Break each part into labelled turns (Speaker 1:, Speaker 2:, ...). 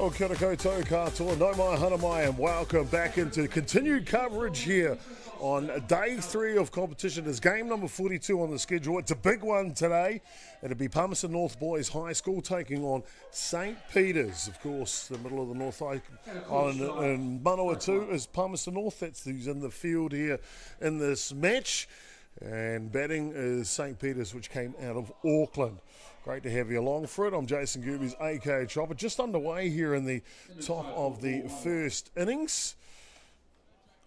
Speaker 1: Oh, kia ora koutou katoa, no mai hana mai, and welcome back into continued coverage here on day 3 of competition. It's game number 42 on the schedule. It's a big one today. It'll be Palmerston North Boys High School taking on St. Peter's. Of course, the middle of the North Island in Manawatu is Palmerston North. That's who's in the field here in this match. And batting is St. Peter's, which came out of Auckland. Great to have you along for it. I'm Jason Gerbes, aka Chopper. Just underway here in the top of the first innings.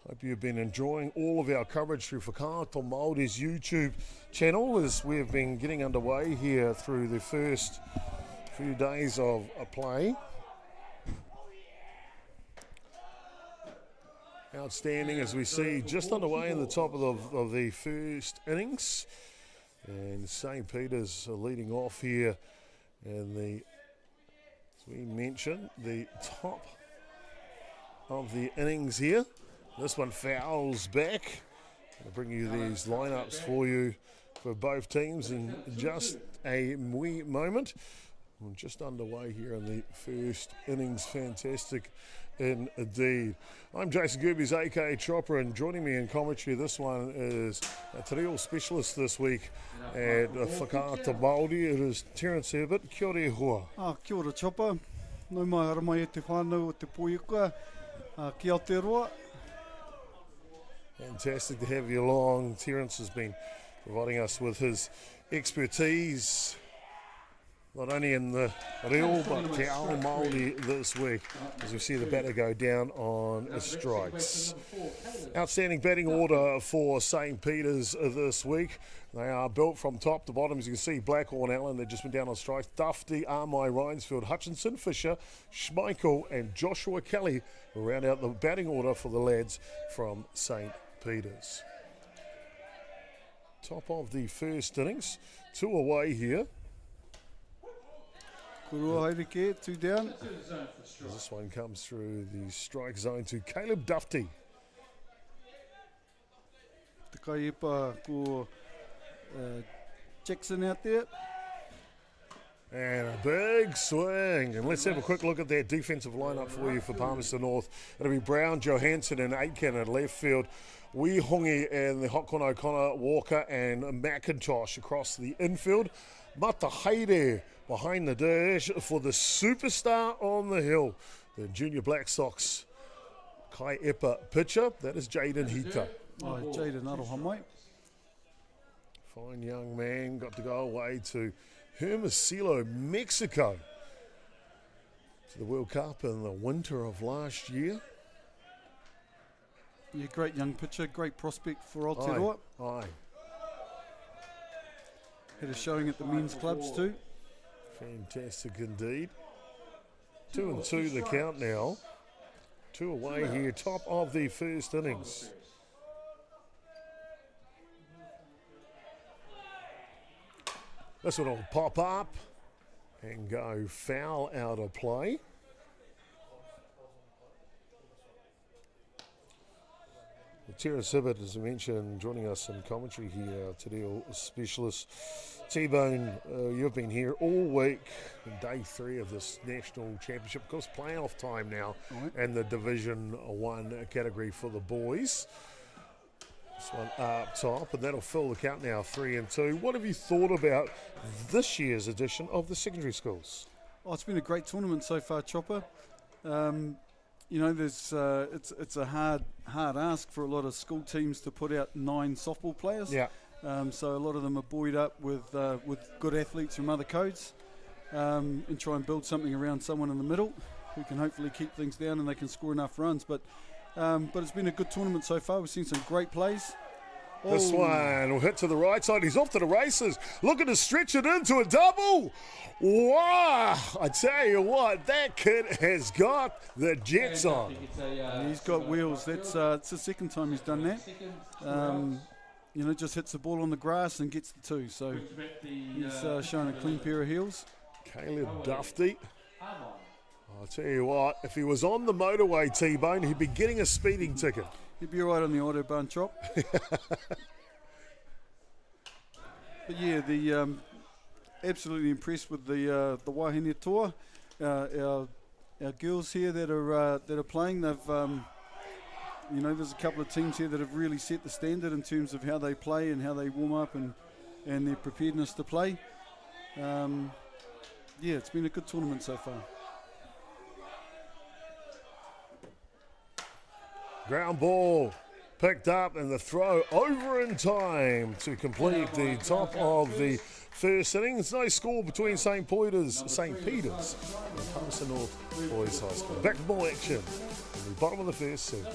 Speaker 1: Hope you've been enjoying all of our coverage through Whakaato Māori's YouTube channel as we've been getting underway here through the first few days of play. Outstanding as we see just underway in the top of the first innings. And St. Peter's are leading off here in the, as we mentioned, the top of the innings here. This one fouls back. I'll bring you these lineups for you for both teams in just a wee moment. We're just underway here in the first innings. Fantastic indeed. I'm Jason Gerbes, aka Chopper, and joining me in commentary this one is a te reo specialist this week at Whakaato Māori. It is Terence Herbert. Kia ora hoa.
Speaker 2: Kia ora Chopper. Nau mai hara mai e te whānau o te poiuka. Ki Aotearoa.
Speaker 1: Fantastic to have you along. Terence has been providing us with his expertise, not only in the reo, but te ao Māori this week, as we see the batter go down on strikes. Outstanding batting order for St. Peter's this week. They are built from top to bottom. As you can see, Blackhorn, Allen, they've just been down on strikes. Dufty, Armai, Rhinesfield, Hutchinson, Fisher, Schmeichel and Joshua Kelly will round out the batting order for the lads from St. Peter's. Top of the first innings, 2 away here.
Speaker 2: Kurua haere 2 down.
Speaker 1: As this one comes through the strike zone to Caleb Dufty.
Speaker 2: Te kaipa ko Jackson out there.
Speaker 1: And a big swing. And let's have a quick look at that defensive lineup for you for Palmerston North. It'll be Brown, Johansson and Aitken at left field. Wihongi and the Hokon O'Connor, Walker and McIntosh across the infield. Matahaere behind the dish for the superstar on the hill, the Junior Black Sox Kai Epa pitcher. That is Jaden Hita.
Speaker 2: Oh, Jaden aroha mai.
Speaker 1: Fine young man, got to go away to Hermosillo, Mexico, to the World Cup in the winter of last year.
Speaker 2: Yeah, great young pitcher, great prospect for Aotearoa.
Speaker 1: Aye.
Speaker 2: Had a showing at the men's clubs too.
Speaker 1: Fantastic indeed. 2-2 the count now. 2 away here, top of the first innings. This one will pop up and go foul out of play. Terence Hibbert, as I mentioned, joining us in commentary here, today, specialist. T-Bone, you've been here all week, in day 3 of this national championship. Of course, playoff time now, and the Division 1 category for the boys. This one up top, and that'll fill the count now, 3-2. What have you thought about this year's edition of the secondary schools?
Speaker 2: Oh, it's been a great tournament so far, Chopper. You know, there's it's a hard ask for a lot of school teams to put out 9 softball players.
Speaker 1: Yeah.
Speaker 2: So a lot of them are buoyed up with good athletes from other codes, and try and build something around someone in the middle who can hopefully keep things down and they can score enough runs. But it's been a good tournament so far. We've seen some great plays.
Speaker 1: This one will hit to the right side. He's off to the races. Looking to stretch it into a double. Wow! I tell you what, that kid has got the jets on.
Speaker 2: He's got wheels. It's the second time he's done that. You know, just hits the ball on the grass and gets the 2. So he's showing a clean pair of heels.
Speaker 1: Caleb Dufty. I'll tell you what, if he was on the motorway, T-Bone, he'd be getting a speeding ticket.
Speaker 2: He'd be right on the Autobahn chop. But yeah, absolutely impressed with the Wahine Toa. Our girls here that are playing, they've you know, there's a couple of teams here that have really set the standard in terms of how they play and how they warm up and their preparedness to play. Yeah, it's been a good tournament so far.
Speaker 1: Ground ball picked up and the throw over in time to complete the top of the first innings. No score between St. Peter's and Palmerston North Boys High School. Back to ball action in the bottom of the first set.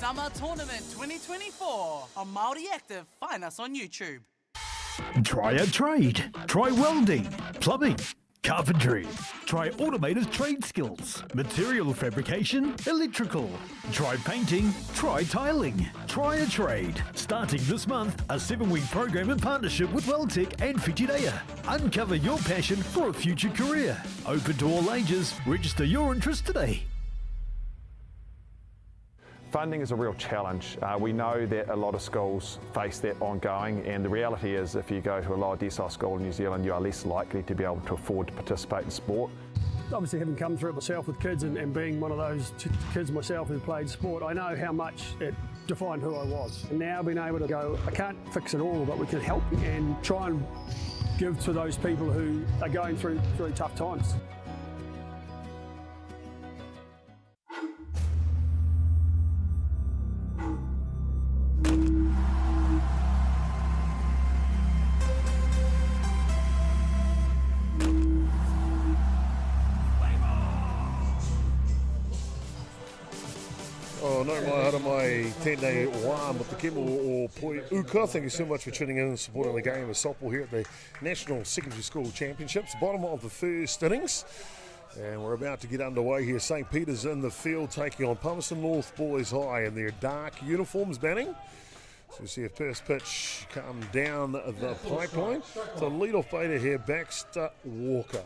Speaker 3: Summer Tournament 2024 on Māori Active. Find us on YouTube.
Speaker 4: Try a trade. Try welding, plumbing, carpentry. Try automated trade skills, material fabrication, electrical. Try painting. Try tiling. Try a trade. Starting this month, a 7-week program in partnership with Welltech and Whitireia. Uncover your passion for a future career. Open to all ages. Register your interest today.
Speaker 5: Funding is a real challenge. We know that a lot of schools face that ongoing, and the reality is if you go to a lower decile school in New Zealand, you are less likely to be able to afford to participate in sport.
Speaker 6: Obviously, having come through it myself with kids and being one of those kids myself who played sport, I know how much it defined who I was. And now being able to go, I can't fix it all, but we can help and try and give to those people who are going through really tough times.
Speaker 1: Oh, no mai hara mai tēnei wā mo te kemo o Poi Uka. Thank you so much for tuning in and supporting the game of softball here at the National Secondary School Championships. Bottom of the first innings. And we're about to get underway here. St. Peter's in the field taking on Palmerston North Boys High in their dark uniforms banning. So we see a first pitch come down the pipeline. So lead-off batter here, Baxter Walker.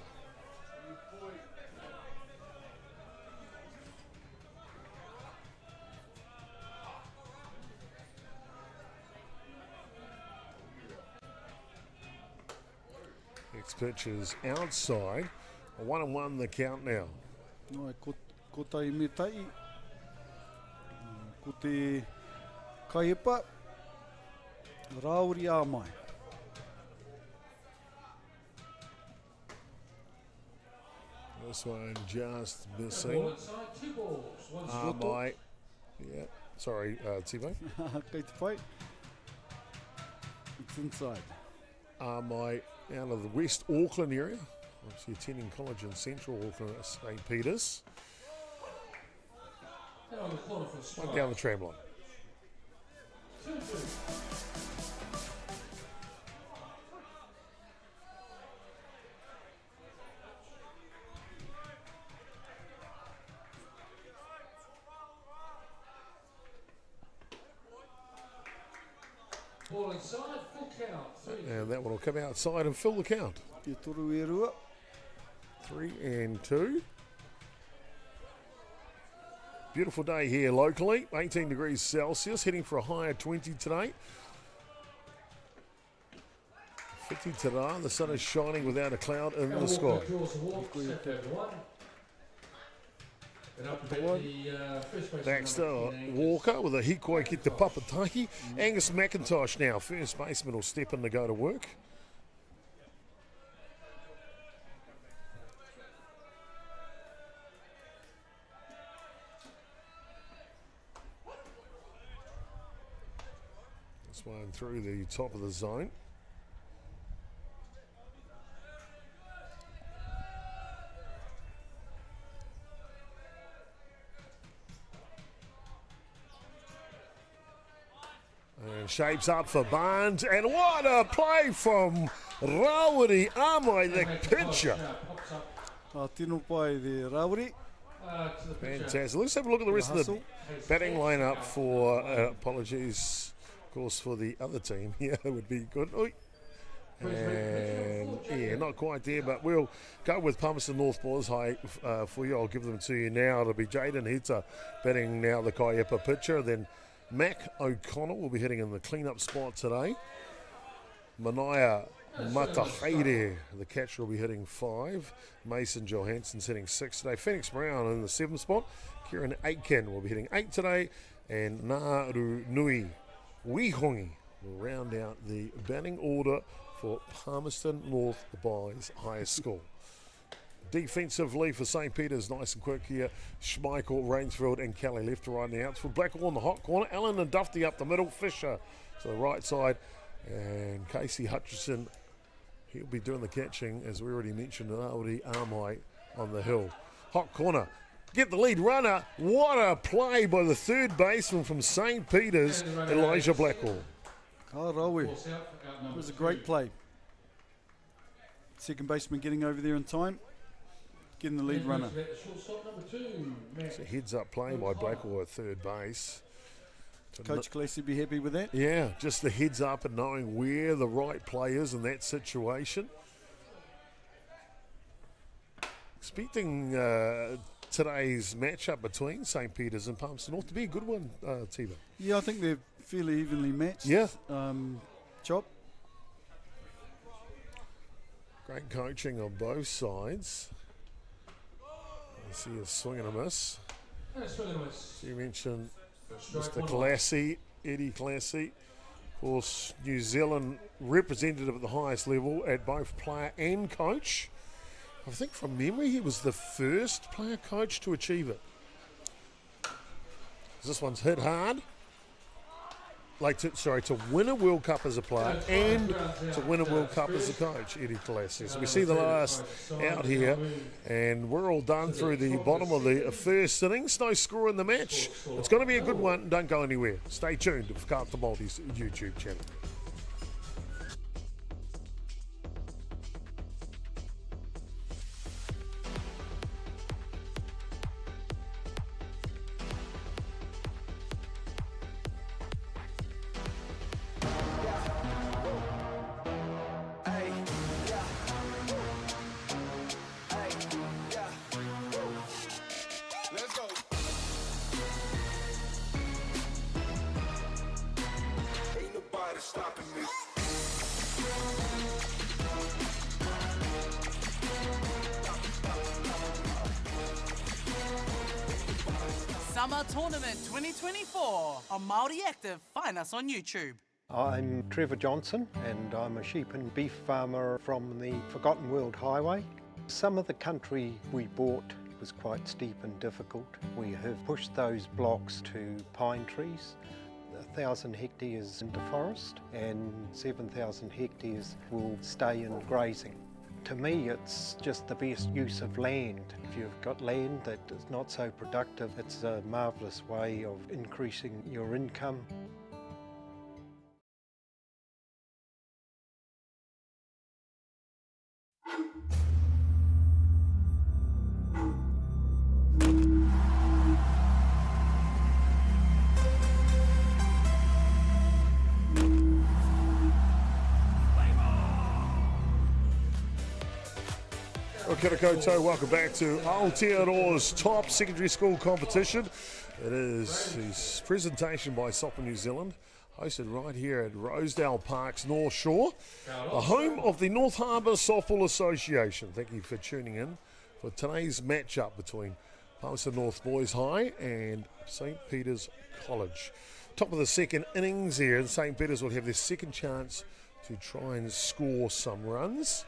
Speaker 1: Next pitch is outside. 1-1 the count now.
Speaker 2: Noi, ko tai me tai, ko te kaipa, rauri a mai.
Speaker 1: This one just missing. Mate. Yeah. Sorry, T-Bone.
Speaker 2: Kei te whai. It's inside.
Speaker 1: Mate out of the West Auckland area. Obviously attending college in Central Auckland at St. Peter's. One down the tram line.
Speaker 7: Ball inside, full count.
Speaker 1: And that one will come outside and fill the count.
Speaker 2: Te toru e rua.
Speaker 1: 3-2. Beautiful day here locally, 18 degrees Celsius, heading for a high of 20 today. 50 today, the sun is shining without a cloud in the sky. Baxter Walker with a hikoi ki te papataki. Angus McIntosh now, first baseman, will step in to go to work. This one through the top of the zone. And shapes up for Barnes, and what a play from Rawiri Amai, the pitcher.
Speaker 2: Tino pai there, Rawiri.
Speaker 1: Fantastic. Let's have a look at the rest of the batting lineup for, apologies, of course, for the other team. Yeah, that would be good. Oi. And yeah, not quite there, but we'll go with Palmerston North Boys High for you. I'll give them to you now. It'll be Jaden Hita batting now, the Kaiepa pitcher. Then Mac O'Connell will be hitting in the clean-up spot today. Manaya Matahaere, the catcher, will be hitting 5. Mason Johansson's hitting 6 today. Phoenix Brown in the 7th spot. Kieran Aitken will be hitting 8 today. And Naru Nui Wihongi will round out the batting order for Palmerston North Boys High School. Defensively for St. Peter's, nice and quick here. Schmeichel, Rainsfield and Kelly left to right in the outfield. Blackwell in the hot corner. Allen and Dufty up the middle. Fisher to the right side. And Casey Hutchison, he'll be doing the catching, as we already mentioned, and Aori Amai on the hill. Hot corner. Get the lead runner. What a play by the third baseman from St. Peter's, Elijah Blackwell.
Speaker 2: Rawi. It was a great play. Second baseman getting over there in time. Getting the lead runner.
Speaker 1: It's a heads-up play by Blackwell at third base.
Speaker 2: Coach Gillespie be happy with that?
Speaker 1: Yeah, just the heads up and knowing where the right play is in that situation. Expecting today's matchup between St. Peter's and Palmerston North to be a good one, Tiva.
Speaker 2: Yeah, I think they're fairly evenly matched.
Speaker 1: Yeah.
Speaker 2: Chop.
Speaker 1: Great coaching on both sides. I see a swing and a miss. So you mentioned Mr. Classy, Eddie Classy, of course, New Zealand representative at the highest level at both player and coach. I think from memory he was the first player coach to achieve it. This one's hit hard. To win a World Cup as a player and to win a World Cup as a coach, Eddie Classy. So we see the last out here, and we're all done through the bottom of the first innings. No score in the match. It's going to be a good one. Don't go anywhere. Stay tuned to Carter Maltby's YouTube channel.
Speaker 3: Summer Tournament 2024 on Māori Active. Find us on YouTube.
Speaker 8: I'm Trevor Johnson and I'm a sheep and beef farmer from the Forgotten World Highway. Some of the country we bought was quite steep and difficult. We have pushed those blocks to pine trees. 1,000 hectares into forest and 7,000 hectares will stay in grazing. To me, it's just the best use of land. If you've got land that is not so productive, it's a marvellous way of increasing your income.
Speaker 1: Kia ora koutou, welcome back to Aotearoa's top secondary school competition. It is his presentation by Soccer New Zealand, hosted right here at Rosedale Park's North Shore, the home of the North Harbour Softball Association. Thank you for tuning in for today's matchup between Palmerston North Boys High and St. Peter's College. Top of the second innings here, and St. Peter's will have their second chance to try and score some runs.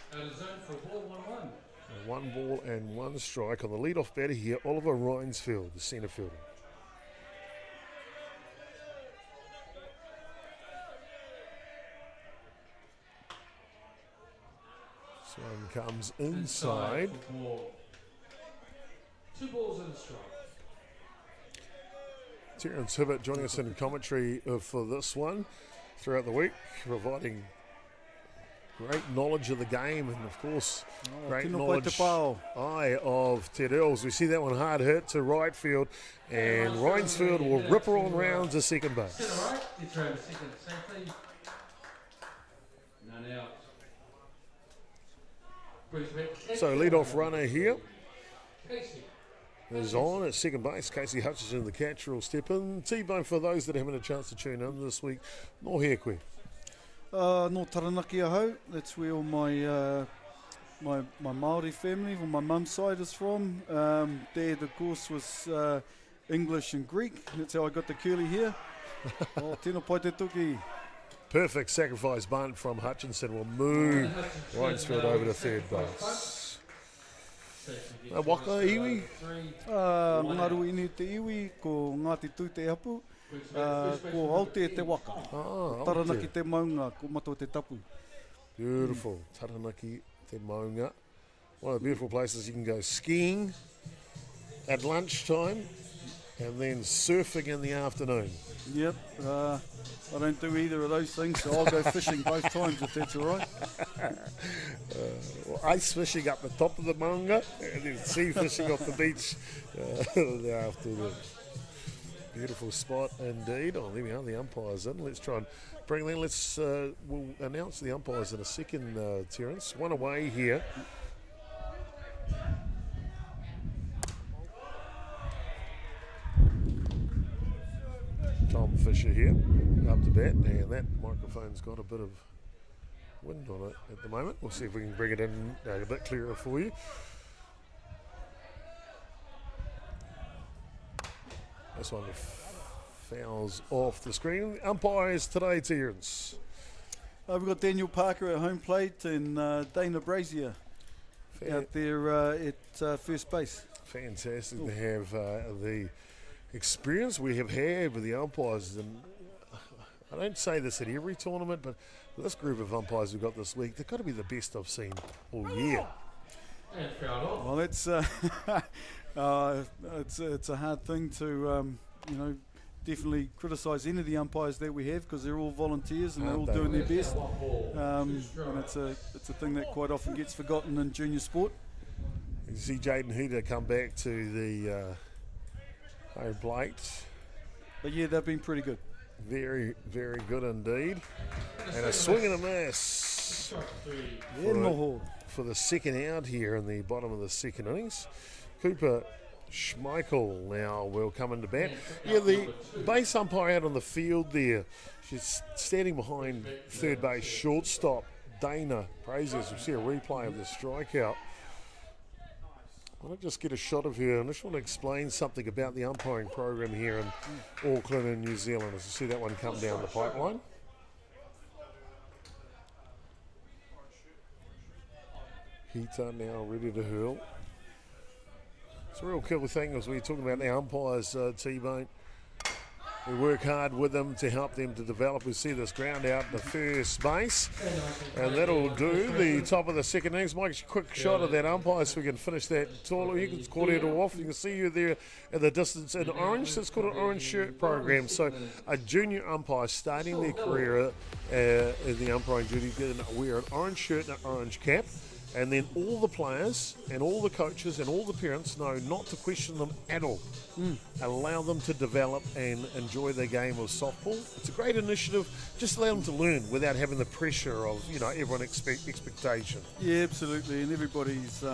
Speaker 7: For ball 1-1.
Speaker 1: One ball and one strike on the leadoff batter here, Oliver Rhinesfield, the centre fielder. This one comes inside.
Speaker 7: For ball. 2 balls and a strike.
Speaker 1: Terence Hibbert joining us in commentary for this one throughout the week, providing great knowledge of the game and, of course, great knowledge of Te Reos. We see that one hard hit to right field, and Rhinesfield will rip her on round to second base.
Speaker 7: Right, you throw him second safely. None out.
Speaker 1: So lead-off runner here
Speaker 7: Casey.
Speaker 1: is on at second base. Casey Hutchinson, the catcher, will step in. T-bone for those that haven't had a chance to tune in this week. No Hekwe.
Speaker 2: No Taranaki ahau. That's where all my Māori family from my mum's side is from. Dad, of course, was English and Greek. That's how I got the curly hair. Tēnā pai te tuki.
Speaker 1: Perfect sacrifice bunt from Hutchinson will move Rhinesfield over to third base. Waka iwi?
Speaker 2: Ngaru inu te iwi, ko Ngāti Tū te hapu, ko Aotea te waka. Taranaki te maunga, ko matua te tapu.
Speaker 1: Beautiful. Taranaki te maunga. One of the beautiful places you can go skiing at lunchtime and then surfing in the afternoon.
Speaker 2: Yep. I don't do either of those things, so I'll go fishing both times if that's all right.
Speaker 1: Ice fishing up the top of the maunga and then sea fishing off the beach the afternoon. Beautiful spot indeed. Oh, there we are, the umpires in. Let's try and bring them. We'll announce the umpires in a second, Terence. One away here. Tom Fisher here, up to bat, and that microphone's got a bit of wind on it at the moment. We'll see if we can bring it in a bit clearer for you. This one fouls off the screen. Umpires today, Terence.
Speaker 2: We've got Daniel Parker at home plate and Dana Brazier out there at first base.
Speaker 1: Fantastic to have the experience we have had with the umpires, and I don't say this at every tournament, but this group of umpires we've got this week, they've got to be the best I've seen all year.
Speaker 2: Well, that's it's a hard thing to definitely criticise any of the umpires that we have, because they're all volunteers and they're all doing their best, and it's a thing that quite often gets forgotten in junior sport.
Speaker 1: You see Jaden Heater come back to the home plate.
Speaker 2: But yeah, they've been pretty good.
Speaker 1: Very, very good indeed. And a swing and a miss for the second out here in the bottom of the second innings. Cooper Schmeichel now will come into bat. Yeah, the base umpire out on the field there. She's standing behind third base shortstop Dana Brazier. We see a replay of the strikeout. I want to just get a shot of her, and I just want to explain something about the umpiring program here in Auckland and New Zealand as you see that one come down the pipeline. Hita now ready to hurl. It's a real cool thing as we're talking about the umpires, T-Bone. We work hard with them to help them to develop. We see this ground out in the first base, and that'll do the top of the second innings. Mike, quick shot of that umpire so we can finish that taller. You can call it off. You can see you there at the distance in orange. That's called an orange shirt program. So a junior umpire starting their career in the umpiring duty can wear an orange shirt and an orange cap. And then all the players and all the coaches and all the parents know not to question them at all. Allow them to develop and enjoy their game of softball. It's a great initiative. Just allow them to learn without having the pressure of, everyone expectation.
Speaker 2: Yeah, absolutely. And everybody's,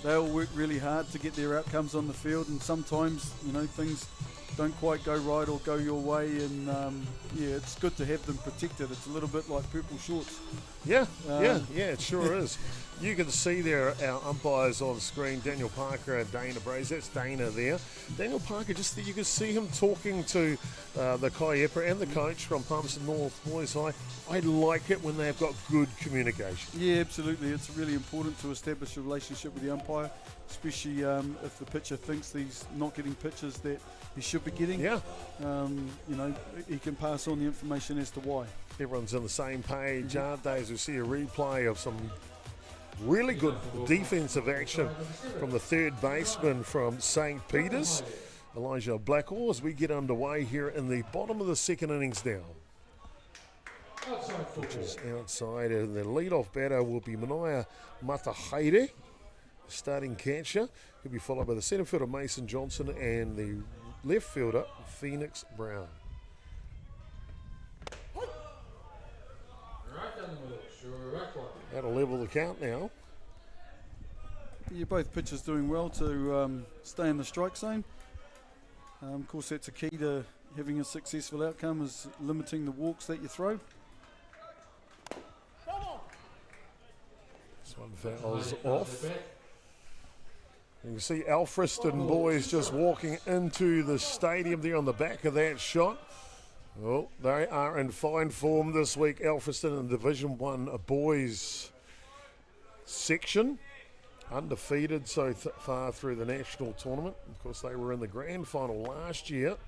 Speaker 2: they all work really hard to get their outcomes on the field, and sometimes, you know, things don't quite go right or go your way, and yeah, it's good to have them protected. It's a little bit like purple shorts.
Speaker 1: Yeah, it sure is. You can see there our umpires on screen, Daniel Parker and Dana Braze. That's Dana there. Daniel Parker, just you can see him talking to the Kaiepera and the coach from Palmerston North Boys High. I like it when they've got good communication.
Speaker 2: Yeah, absolutely. It's really important to establish a relationship with the umpire, especially if the pitcher thinks he's not getting pitches that he should be getting.
Speaker 1: Yeah.
Speaker 2: You know, he can pass on the information as to why.
Speaker 1: Everyone's on the same page, aren't they? As we see a replay of some really good defensive action from the third baseman from St. Peter's, Elijah Blackall, as we get underway here in the bottom of the second innings now. Which is outside, and the leadoff batter will be Manaia Matahaere, starting catcher. He'll be followed by the centre fielder Mason Johnson and the left fielder Phoenix Brown. That'll level the count now.
Speaker 2: Yeah, both pitchers doing well to stay in the strike zone. Of course, that's a key to having a successful outcome, is limiting the walks that you throw.
Speaker 1: This one fouls off. You can see Alfriston boys just walking into the stadium there on the back of that shot. Well, they are in fine form this week, Alfriston, in Division 1 boys section. Undefeated so far through the national tournament. Of course, they were in the grand final last year,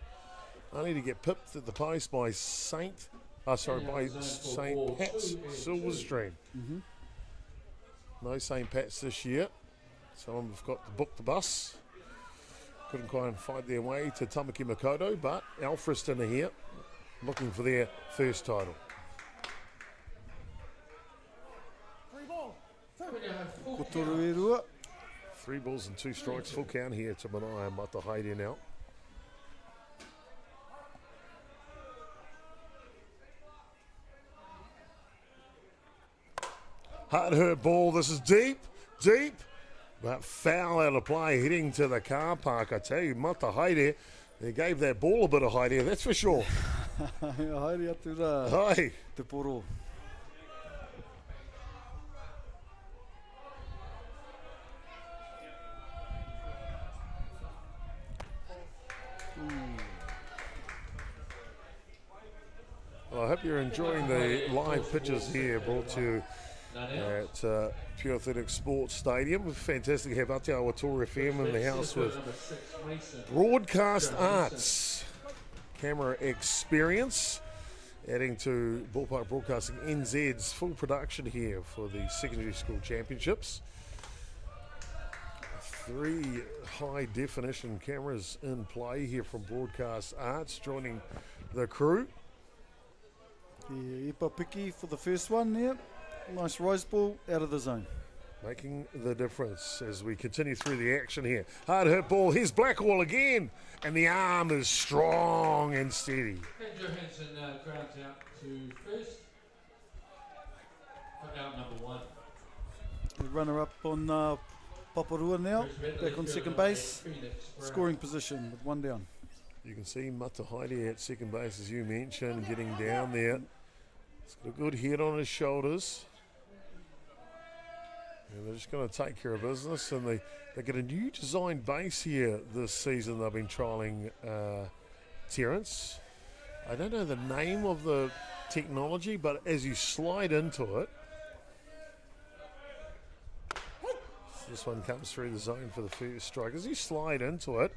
Speaker 1: only to get pipped at the post by St. Pat's Silverstream. No St. Pat's this year. Some of them have got to book the bus. Couldn't quite find their way to Tamaki Makaurau, but Alfriston are here looking for their first title. 3 balls and 2 strikes, full count here to Manaia Matahaere now. Hard hurt ball, this is deep, but foul out of play, heading to the car park. I tell you, Matahaere, they gave that ball a bit of height here, that's for sure.
Speaker 2: Haere atu rā,
Speaker 1: Hi.
Speaker 2: te poro.
Speaker 1: Well, I hope you're enjoying the live pitches here brought to you at Pure Athletic Sports Stadium. Fantastic to have Atiawa Toa FM in the house with Broadcast Arts, camera experience, adding to Ballpark Broadcasting NZ's full production here for the secondary school championships. 3 high definition cameras in play here from Broadcast Arts, joining the crew.
Speaker 2: Yeah, Ipa Piki for the first one there. Nice rise ball out of the zone.
Speaker 1: Making the difference as we continue through the action here. Hard hit ball, here's Blackwall again, and the arm is strong and steady.
Speaker 7: And Johansson grounds out to first. For out number 1.
Speaker 2: The runner up on Paparua now, back on second base. Scoring position with 1 down.
Speaker 1: You can see Matahaere at second base, as you mentioned, getting down there. He's got a good head on his shoulders. And they're just going to take care of business. And they get a new designed base here this season. They've been trialling Terrence. I don't know the name of the technology, but as you slide into it, this one comes through the zone for the first strike. As you slide into it,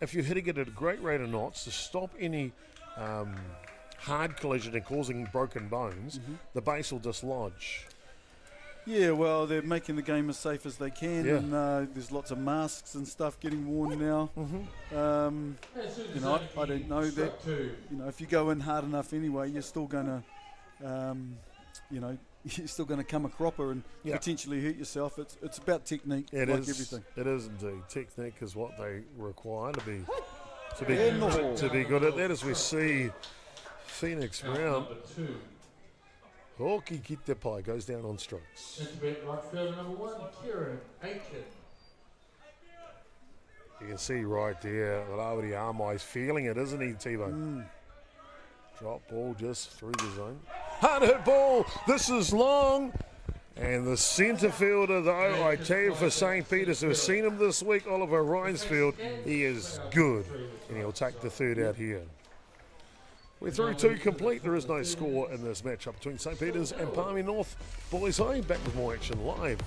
Speaker 1: if you're hitting it at a great rate of knots to stop any hard collision and causing broken bones, the base will dislodge.
Speaker 2: Yeah, well, they're making the game as safe as they can, and there's lots of masks and stuff getting worn now. You know, I don't know that. You know, if you go in hard enough anyway, you're still going to, you know, you're still going to come a cropper and potentially hurt yourself. It's about technique, everything. It is
Speaker 1: indeed. Technique is what they require to be good at that. As we see Phoenix Brown, Hoki Kitepai goes down on strikes.
Speaker 7: Right fielder number 1, Kieran Aiken.
Speaker 1: You can see right there that Aori Amai's feeling it, isn't he, T-Bone? Drop ball just through the zone. Hard hit ball. This is long. And the centre fielder, though, I tell you, for St. Peter's, who've seen him this week, Oliver Rhinesfield, he is good. And he'll take the third out here. We're through two complete. There is no score in this matchup between St. Peter's and Palmy North Boys High. Back with more action live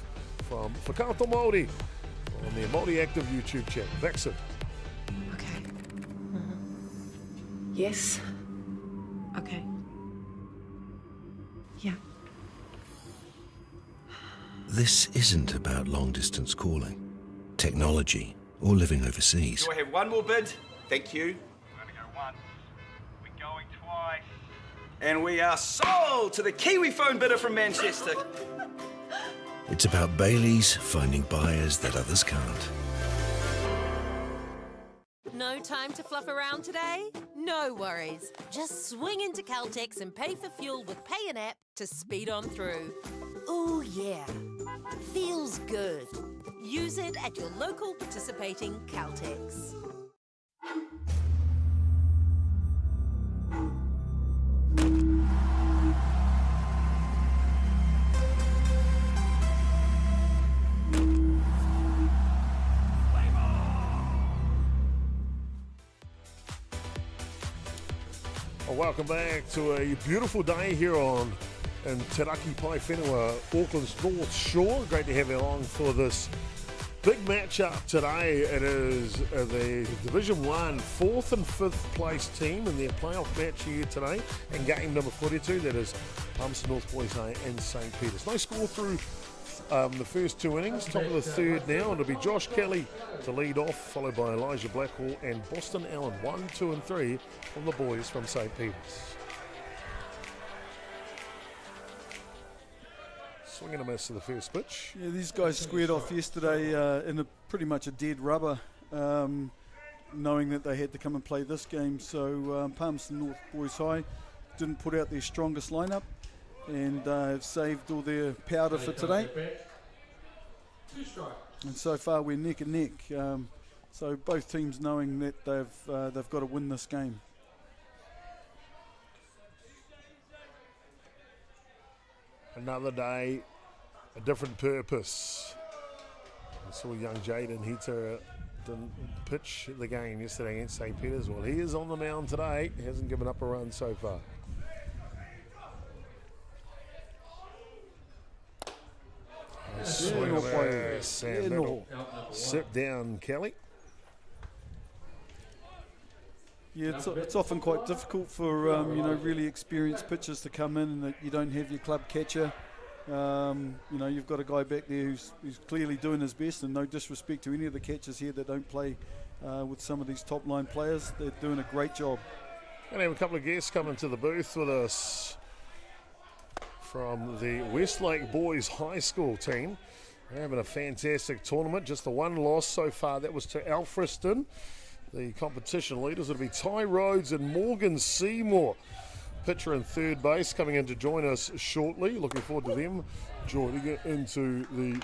Speaker 1: from Whakaato Māori on their Māori Active YouTube channel. That's it.
Speaker 9: Okay. Yes. Okay. Yeah.
Speaker 10: This isn't about long-distance calling, technology, or living overseas.
Speaker 11: Do I have one more bid? Thank you.
Speaker 12: We're going to go once. We're going twice.
Speaker 11: And we are sold to the Kiwi phone bidder from Manchester.
Speaker 10: It's about Bailey's finding buyers that others can't.
Speaker 13: No time to fluff around today? No worries. Just swing into Caltex and pay for fuel with Pay and App to speed on through. Ooh, yeah. Feels good. Use it at your local participating Caltex.
Speaker 1: Welcome back to a beautiful day here in Te Raki Pai Whenua, Auckland's North Shore. Great to have you along for this big matchup today. It is the Division 1 4th and 5th place team in their playoff match here today, and game number 42, that is Palmerston North Boys High and St. Peter's. No score through the first two innings. Top of the third now, and it'll be Josh Kelly to lead off, followed by Elijah Blackhall and Boston Allen. 1, 2 and 3 from the boys from St. Peter's. Swing and a miss to the first pitch.
Speaker 2: Yeah, these guys squared off yesterday in pretty much a dead rubber, knowing that they had to come and play this game. So Palmerston North Boys High didn't put out their strongest lineup and have saved all their powder for today. And so far we're neck and neck. So both teams knowing that they've got to win this game.
Speaker 1: Another day, a different purpose. I saw young Jaden Hita didn't pitch the game yesterday against St. Peter's. Well, he is on the mound today. He hasn't given up a run so far. Swing away. Sit down, Kelly.
Speaker 2: Yeah, it's often quite difficult for really experienced pitchers to come in, and that you don't have your club catcher. You've got a guy back there who's clearly doing his best, and no disrespect to any of the catchers here that don't play with some of these top line players. They're doing a great job.
Speaker 1: And have a couple of guests coming to the booth with us from the Westlake Boys High School team. They're having a fantastic tournament. Just the one loss so far. That was to Alfriston. The competition leaders will be Ty Rhodes and Morgan Seymour. Pitcher in third base coming in to join us shortly. Looking forward to them joining into the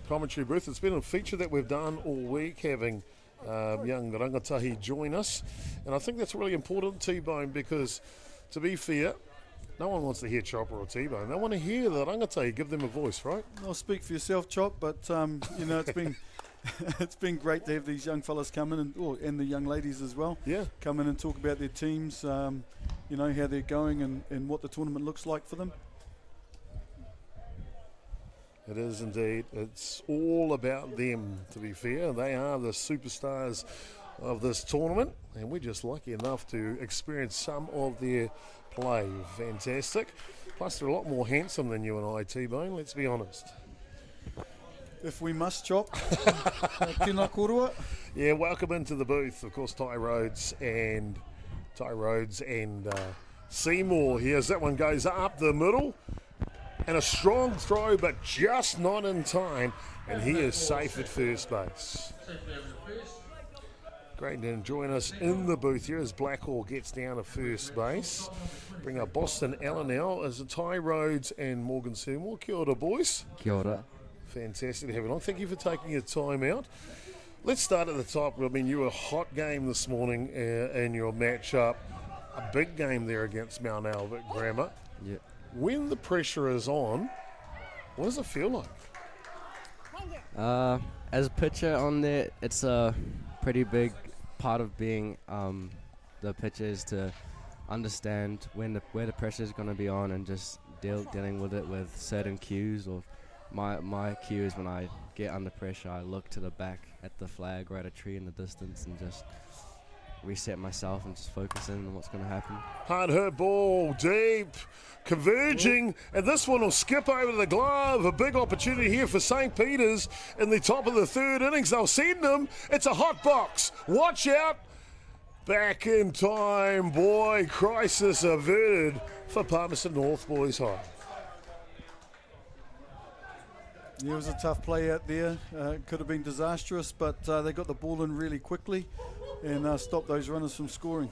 Speaker 1: commentary booth. It's been a feature that we've done all week, having young rangatahi join us. And I think that's really important, T-Bone, because to be fair, no one wants to hear Chopper or T-Bone. They want to hear the rangatahi, give them a voice, right?
Speaker 2: I'll speak for yourself, Chop, but it's been it's been great to have these young fellas come in, and the young ladies as well.
Speaker 1: Yeah,
Speaker 2: come in and talk about their teams, how they're going and what the tournament looks like for them.
Speaker 1: It is indeed. It's all about them, to be fair. They are the superstars of this tournament, and we're just lucky enough to experience some of their play. Fantastic. Plus, they're a lot more handsome than you and I, T-Bone, let's be honest.
Speaker 2: If we must, Chop. Tēnā korua.
Speaker 1: Yeah, welcome into the booth. Of course, Ty Rhodes and Seymour here. As that one goes up the middle. And a strong throw, but just not in time. And he is safe at first base. Great to join us in the booth here as Blackhall gets down to first base. Bring up Boston Allen now as Ty Rhodes and Morgan Seymour. Kia ora, boys.
Speaker 14: Kia ora.
Speaker 1: Fantastic to have you on. Thank you for taking your time out. Let's start at the top. I mean, you were a hot game this morning in your matchup. A big game there against Mount Albert Grammar.
Speaker 14: Yeah.
Speaker 1: When the pressure is on, what does it feel like?
Speaker 14: As a pitcher on there, it's a pretty big part of being the pitcher is to understand where the pressure is going to be on and just dealing with it with certain cues. Or my cue is when I get under pressure, I look to the back at the flag or at a tree in the distance and just reset myself and just focus in on what's going to happen.
Speaker 1: Hard hurt ball, deep, converging, and this one will skip over the glove. A big opportunity here for St. Peter's in the top of the third innings. They'll send him. It's a hot box. Watch out. Back in time, boy. Crisis averted for Palmerston North Boys High.
Speaker 2: Yeah, it was a tough play out there. Could have been disastrous, but they got the ball in really quickly and stopped those runners from scoring.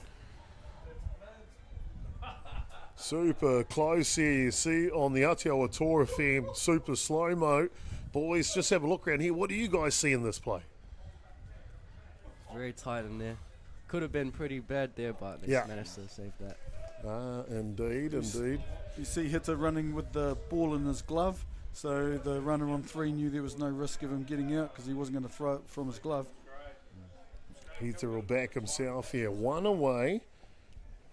Speaker 1: Super close here. You see on the Atiawa Toa FM, super slow-mo. Boys, just have a look around here. What do you guys see in this play?
Speaker 14: Very tight in there. Could have been pretty bad there, but they managed to save that.
Speaker 1: Indeed.
Speaker 2: You see Hitter running with the ball in his glove, so the runner on 3 knew there was no risk of him getting out because he wasn't going to throw it from his glove.
Speaker 1: Hitter will back himself here. One away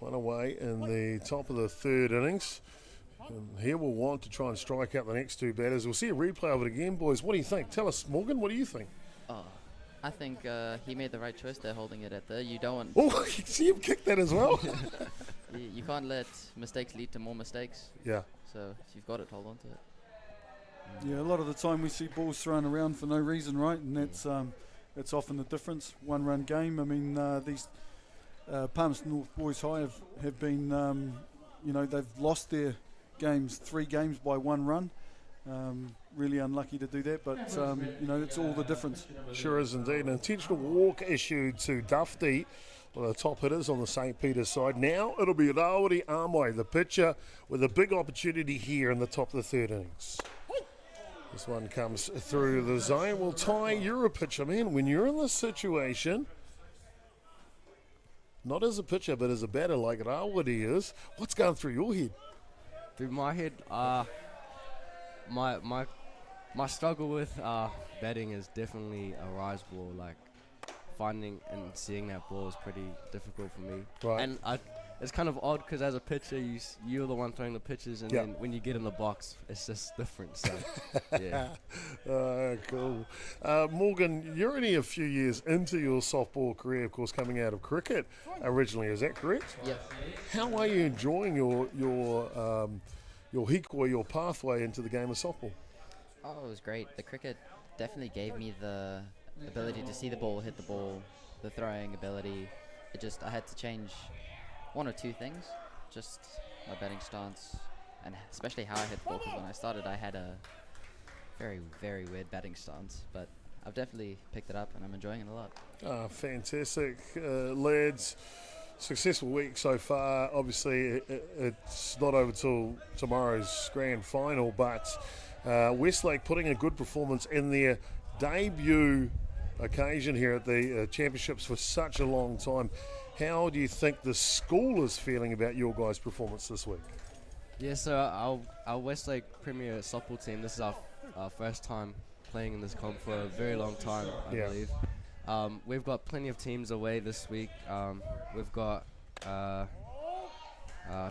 Speaker 1: in the top of the third innings. And here we'll want to try and strike out the next 2 batters. We'll see a replay of it again, boys. What do you think? Tell us, Morgan, what do you think?
Speaker 15: I think he made the right choice there, holding it at there. You don't want...
Speaker 1: Oh, you see him kick that as well?
Speaker 15: You can't let mistakes lead to more mistakes.
Speaker 1: Yeah.
Speaker 15: So if you've got it, hold on to it.
Speaker 2: Yeah, a lot of the time we see balls thrown around for no reason, right? And that's often the difference. 1-run game. I mean, these Palmerston North Boys High have been, they've lost their games, 3 games by 1 run. Really unlucky to do that, but it's all the difference.
Speaker 1: Sure is indeed. An intentional walk issued to Dufty, one of the top hitters on the St. Peter's side. Now it'll be Rawiri Amoi, the pitcher, with a big opportunity here in the top of the 3rd innings. This one comes through the zone. Well, Ty, you're a pitcher, man. When you're in this situation, not as a pitcher, but as a batter like Rawiri is, what's going through your head?
Speaker 14: Through my head, my struggle with batting is definitely a rise ball. Like finding and seeing that ball is pretty difficult for me.
Speaker 1: Right.
Speaker 14: And it's kind of odd because as a pitcher, you're the one throwing the pitches, and then when you get in the box, it's just different. So, yeah.
Speaker 1: Cool. Morgan, you're only a few years into your softball career, of course, coming out of cricket originally. Is that correct?
Speaker 15: Yes.
Speaker 1: How are you enjoying your hikoi, your pathway into the game of softball?
Speaker 15: Oh, it was great. The cricket definitely gave me the ability to see the ball, hit the ball, the throwing ability. I had to change 1 or 2 things, just my batting stance and especially how I hit the ball, because when I started I had a very, very weird batting stance, but I've definitely picked it up and I'm enjoying it a lot.
Speaker 1: Fantastic, lads. Successful week so far. Obviously, it's not over till tomorrow's grand final, but Westlake putting a good performance in their debut occasion here at the championships for such a long time. How do you think the school is feeling about your guys' performance this week?
Speaker 14: Yeah, so our Westlake Premier softball team, this is our first time playing in this comp for a very long time, I believe. We've got plenty of teams away this week. We've got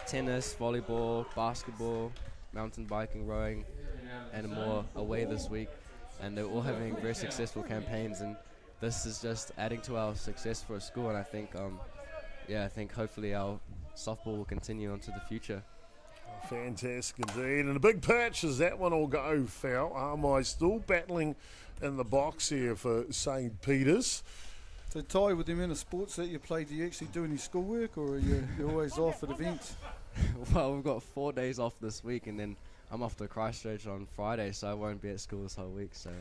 Speaker 14: tennis, volleyball, basketball, mountain biking, rowing, and more away this week. And they're all having very successful campaigns, and this is just adding to our success for a school. And I think, I think hopefully our softball will continue into the future.
Speaker 1: Fantastic indeed. And a big pitch as that one will go foul. Armai still battling in the box here for St. Peter's.
Speaker 2: So Ty, with the amount of sports that you play, do you actually do any schoolwork, or are you're always off at events?
Speaker 14: Well, we've got 4 days off this week, and then I'm off to Christchurch on Friday, so I won't be at school this whole week. So,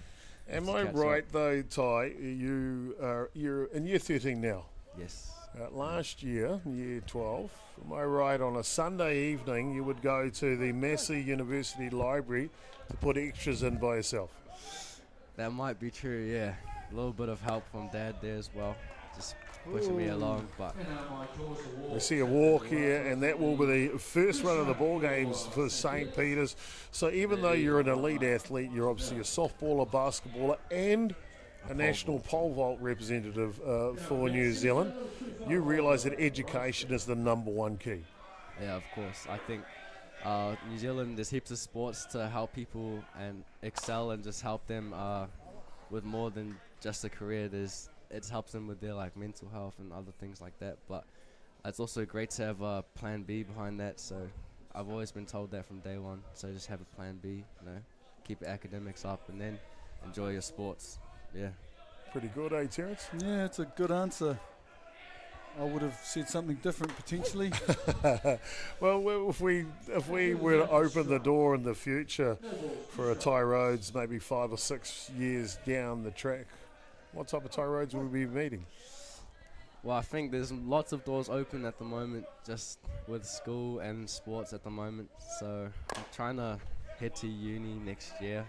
Speaker 1: am I right though, Ty? You're in year 13 now.
Speaker 14: Yes.
Speaker 1: Last year, year 12, am I right? On a Sunday evening, you would go to the Massey University Library to put extras in by yourself.
Speaker 14: That might be true. Yeah. a little bit of help from Dad there as well, just pushing me along. But
Speaker 1: we see a walk here, and that will be the first run of the ball games for St. Peter's. So even though you're an elite athlete, you're obviously a softballer, basketballer, and a national pole vault representative for New Zealand. You realise that education is the number one key.
Speaker 14: Yeah, of course. I think New Zealand, there's heaps of sports to help people and excel and just help them with more than just a career. It helps them with their like mental health and other things like that. But it's also great to have a plan B behind that. So I've always been told that from day one. So just have a plan B, keep your academics up and then enjoy your sports. Yeah.
Speaker 1: Pretty good, eh, Terence?
Speaker 2: Yeah, it's a good answer. I would have said something different potentially.
Speaker 1: Well, if we were to open the door in the future for a Ty Rhodes, maybe 5 or 6 years down the track, what type of Ty Rhodes will we be meeting?
Speaker 14: Well, I think there's lots of doors open at the moment, just with school and sports at the moment. So I'm trying to head to uni next year.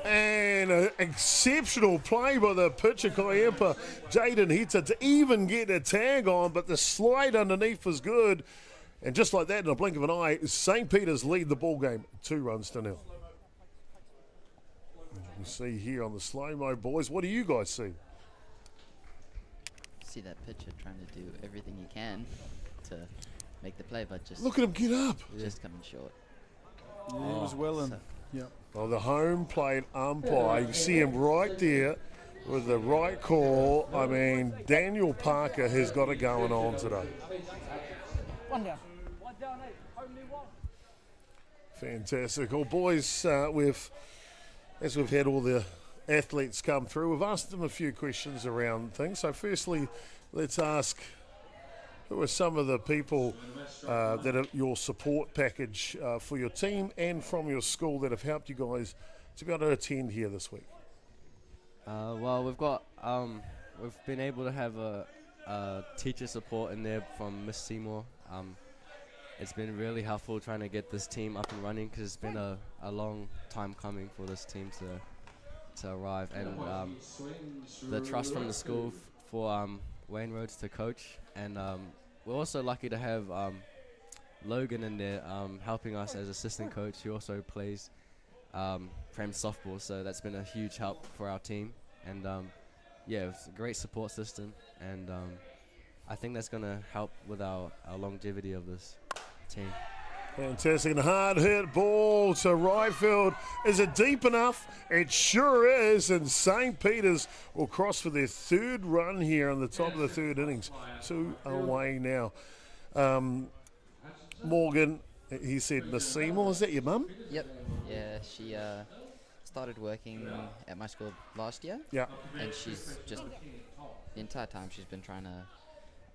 Speaker 1: And an exceptional play by the pitcher, Kaiempa, Jaden Hita, to even get a tag on, but the slide underneath was good. And just like that, in a blink of an eye, St. Peter's lead the ball game 2-0. You see here on the slow-mo, boys. What do you guys see?
Speaker 15: See that pitcher trying to do everything he can to make the play, but just
Speaker 1: look at him get up.
Speaker 15: Just coming short.
Speaker 2: Yeah, he was well in. Yeah.
Speaker 1: Well, the home plate umpire, you can see him right there with the right call. I mean, Daniel Parker has got it going on today.
Speaker 7: One down. One down, 8. Only one.
Speaker 1: Fantastic. Well, boys, as we've had all the athletes come through, we've asked them a few questions around things. So firstly, let's ask, who are some of the people that are your support package for your team and from your school that have helped you guys to be able to attend here this week?
Speaker 14: Well, we've been able to have a teacher support in there from Miss Seymour. It's been really helpful trying to get this team up and running because it's been a long time coming for this team to arrive, and the trust from the school for Wayne Rhodes to coach, and we're also lucky to have Logan in there helping us as assistant coach. He also plays Prem softball, so that's been a huge help for our team, and yeah, it's a great support system, and I think that's going to help with our longevity of this team.
Speaker 1: Fantastic, and a hard hit ball to right field. Is it deep enough? It sure is, and St. Peter's will cross for their third run here on the top of the third innings. 2 away now. Morgan, he said Miss Seymour, is that your mum?
Speaker 15: Yep. Yeah, she started working at my school last year.
Speaker 1: Yeah.
Speaker 15: And she's just, the entire time she's been trying to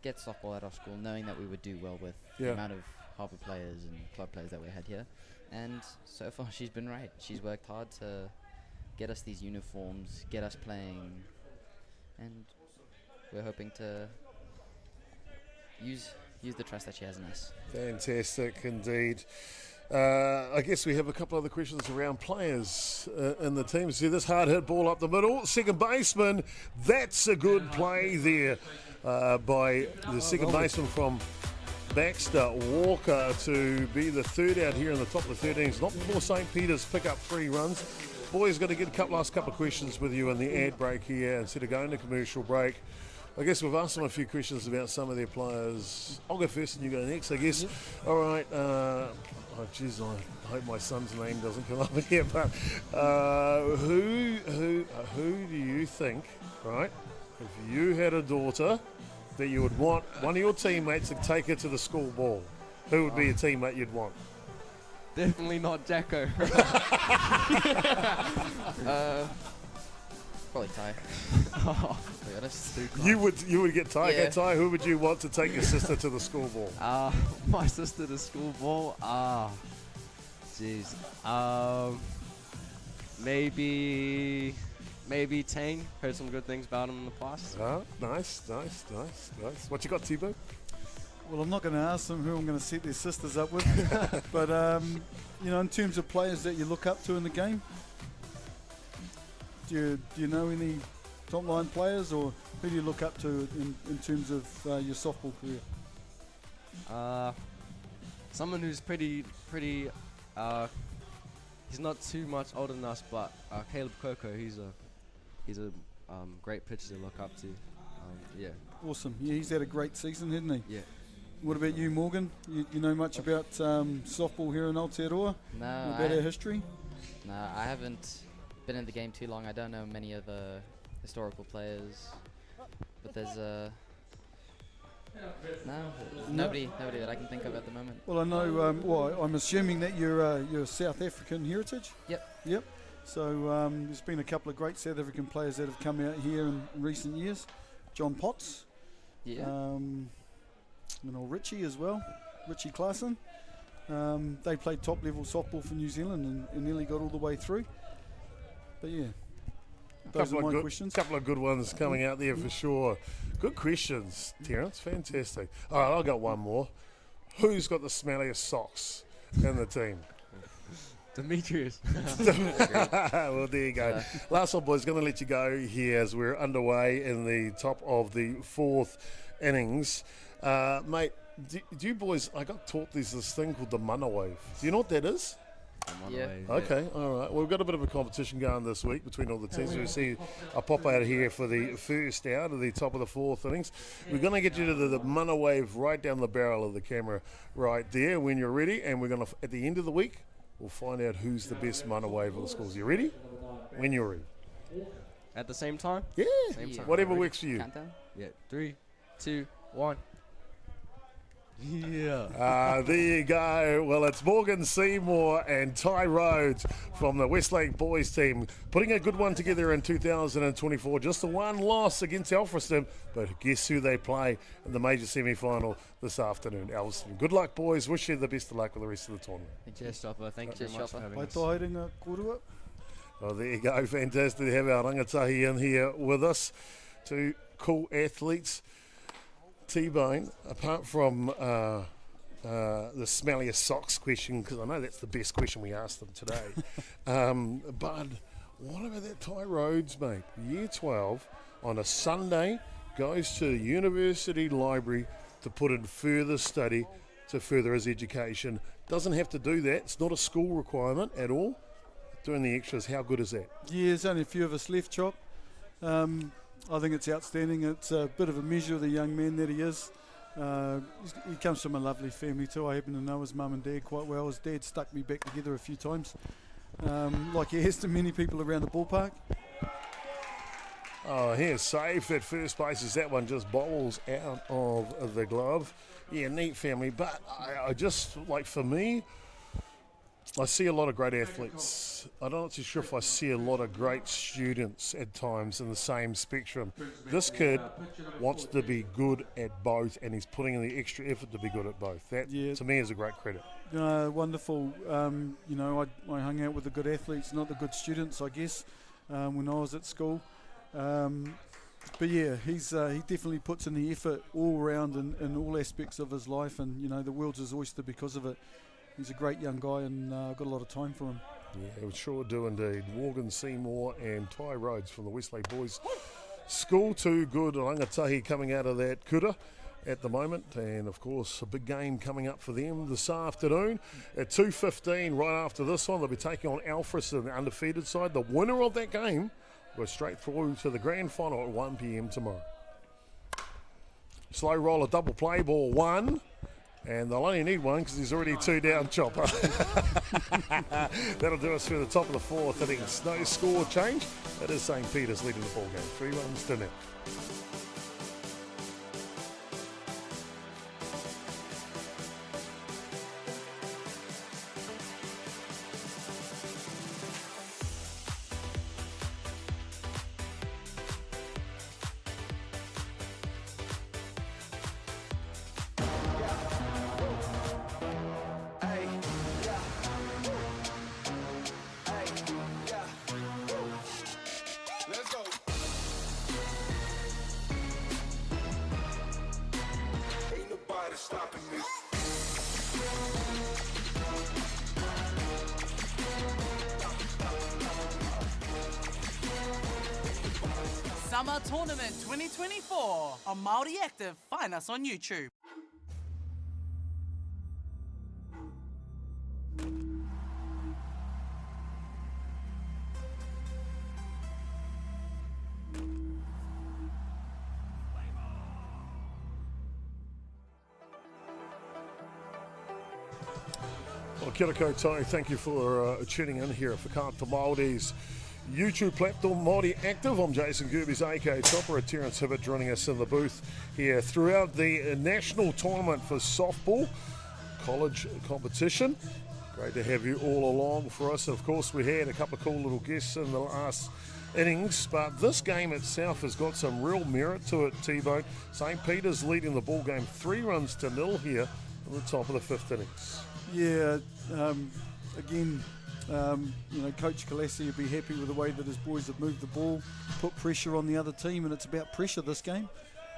Speaker 15: get softball at our school, knowing that we would do well with the amount of harbour players and club players that we had here, and so far she's been right. She's worked hard to get us these uniforms, get us playing, and we're hoping to use the trust that she has in us.
Speaker 1: Fantastic indeed. I guess we have a couple other questions around players in the team. See this hard hit ball up the middle, second baseman, that's a good play there by the second baseman from Baxter Walker to be the third out here in the top of the third innings. Not before St. Peter's pick up 3 runs. Boys, going to get last couple of questions with you in the ad break here instead of going to commercial break. I guess we've asked them a few questions about some of their players. I'll go first and you go next, I guess. All right. I hope my son's name doesn't come up here. But who do you think, right, if you had a daughter that you would want one of your teammates to take her to the school ball, who would be a teammate you'd want?
Speaker 14: Definitely not Jacko.
Speaker 15: Probably Ty. To be honest.
Speaker 1: You would get Ty.
Speaker 15: Yeah.
Speaker 1: Okay, Ty, who would you want to take your sister to the school ball?
Speaker 14: My sister to school ball? Jeez. Maybe Tang. Heard some good things about him in the past.
Speaker 1: Nice. What you got, T-Boo?
Speaker 2: Well, I'm not going to ask them who I'm going to set their sisters up with, but in terms of players that you look up to in the game, do you know any top line players, or who do you look up to in terms of your softball career?
Speaker 14: Someone who's pretty. He's not too much older than us, but Caleb Coco. He's a great pitcher to look up to. Yeah.
Speaker 2: Awesome. Yeah, he's had a great season, hasn't he?
Speaker 14: Yeah.
Speaker 2: What about you, Morgan? You know much about softball here in Aotearoa?
Speaker 15: No.
Speaker 2: About our history?
Speaker 15: No, I haven't been in the game too long. I don't know many of the historical players, but there's nobody that I can think of at the moment.
Speaker 2: Well, I know. Well, I'm assuming that you're South African heritage.
Speaker 15: Yep.
Speaker 2: So there's been a couple of great South African players that have come out here in recent years. John Potts.
Speaker 15: Yeah.
Speaker 2: Richie as well. Richie Claassen. They played top level softball for New Zealand and nearly got all the way through. But yeah. Those are my questions.
Speaker 1: A couple of good ones coming out there for sure. Good questions, Terence. Fantastic. All right, I've got one more. Who's got the smelliest socks in the team?
Speaker 14: Demetrius.
Speaker 1: Well, there you go. Last one, boys, going to let you go here as we're underway in the top of the fourth innings. Mate, do you boys, I got taught there's this thing called the mana wave. Do you know what that is?
Speaker 15: Yeah.
Speaker 1: Okay, all right. Well, we've got a bit of a competition going this week between all the teams. We see a pop out here for the first out of the top of the fourth innings. We're going to get you to the mana wave right down the barrel of the camera right there when you're ready. And we're going to, at the end of the week, we'll find out who's the best mana wave of the schools. You ready? When you're ready.
Speaker 14: At the same time?
Speaker 1: Yeah.
Speaker 14: Same time.
Speaker 1: Whatever works for you.
Speaker 15: Countdown?
Speaker 14: Yeah. 3, 2, 1. Yeah.
Speaker 1: There you go. Well, it's Morgan Seymour and Ty Rhodes from the Westlake boys team putting a good one together in 2024. Just the one loss against Alfriston, but guess who they play in the major semi-final this afternoon? Alfriston. Good luck, boys. Wish you the best of luck with the rest of the tournament.
Speaker 14: Cheers, Chopper. Thank you very much for having us.
Speaker 1: Oh, there you go. Fantastic to have our rangatahi in here with us. Two cool athletes. T-Bone, apart from the smelliest socks question, because I know that's the best question we asked them today, but what about that Ty Rhodes, mate? Year 12 on a Sunday goes to the university library to put in further study to further his education. Doesn't have to do that. It's not a school requirement at all. Doing the extras, how good is that?
Speaker 2: Yeah, there's only a few of us left, Chop. I think it's outstanding. It's a bit of a measure of the young man that he is. He comes from a lovely family too. I happen to know his mum and dad quite well. His dad stuck me back together a few times, like he has to many people around the ballpark.
Speaker 1: Oh, here's safe at first base as that one just bobbles out of the glove. Yeah, neat family. But I just, like, for me, I see a lot of great athletes. I'm not too sure if I see a lot of great students at times in the same spectrum. This kid wants to be good at both, and he's putting in the extra effort to be good at both. That, to me, is a great credit.
Speaker 2: Wonderful. I hung out with the good athletes, not the good students, I guess, when I was at school. But yeah, he definitely puts in the effort all around in all aspects of his life, and the world's his oyster because of it. He's a great young guy, and I've got a lot of time for him.
Speaker 1: Yeah, we sure do indeed. Morgan Seymour and Ty Rhodes from the Westlake Boys School. Two good rangatahi coming out of that kura at the moment. And, of course, a big game coming up for them this afternoon. At 2:15, right after this one, they'll be taking on Alfriston, the undefeated side. The winner of that game goes straight through to the grand final at 1 p.m. tomorrow. Slow roller, double play ball, one. And they'll only need one because there's already two down, Chopper. That'll do us through the top of the fourth innings. No score change. It is St. Peter's leading the ball game. 3 runs to nil.
Speaker 3: Summer Tournament 2024 on Māori Active. Find us on YouTube.
Speaker 1: Well, kia ora koutou. Thank you for tuning in here at Whakaata Māori's YouTube platform, Māori Active. I'm Jason.chopper.gerbes, aka Chopper. Terence Hibbert joining us in the booth here throughout the national tournament for softball college competition. Great to have you all along for us. Of course, we had a couple of cool little guests in the last innings, but this game itself has got some real merit to it, T-Bone. St. Peter's leading the ball game 3-0 here at the top of the fifth innings.
Speaker 2: Yeah, again, Coach Kalasi will be happy with the way that his boys have moved the ball, put pressure on the other team, and it's about pressure this game.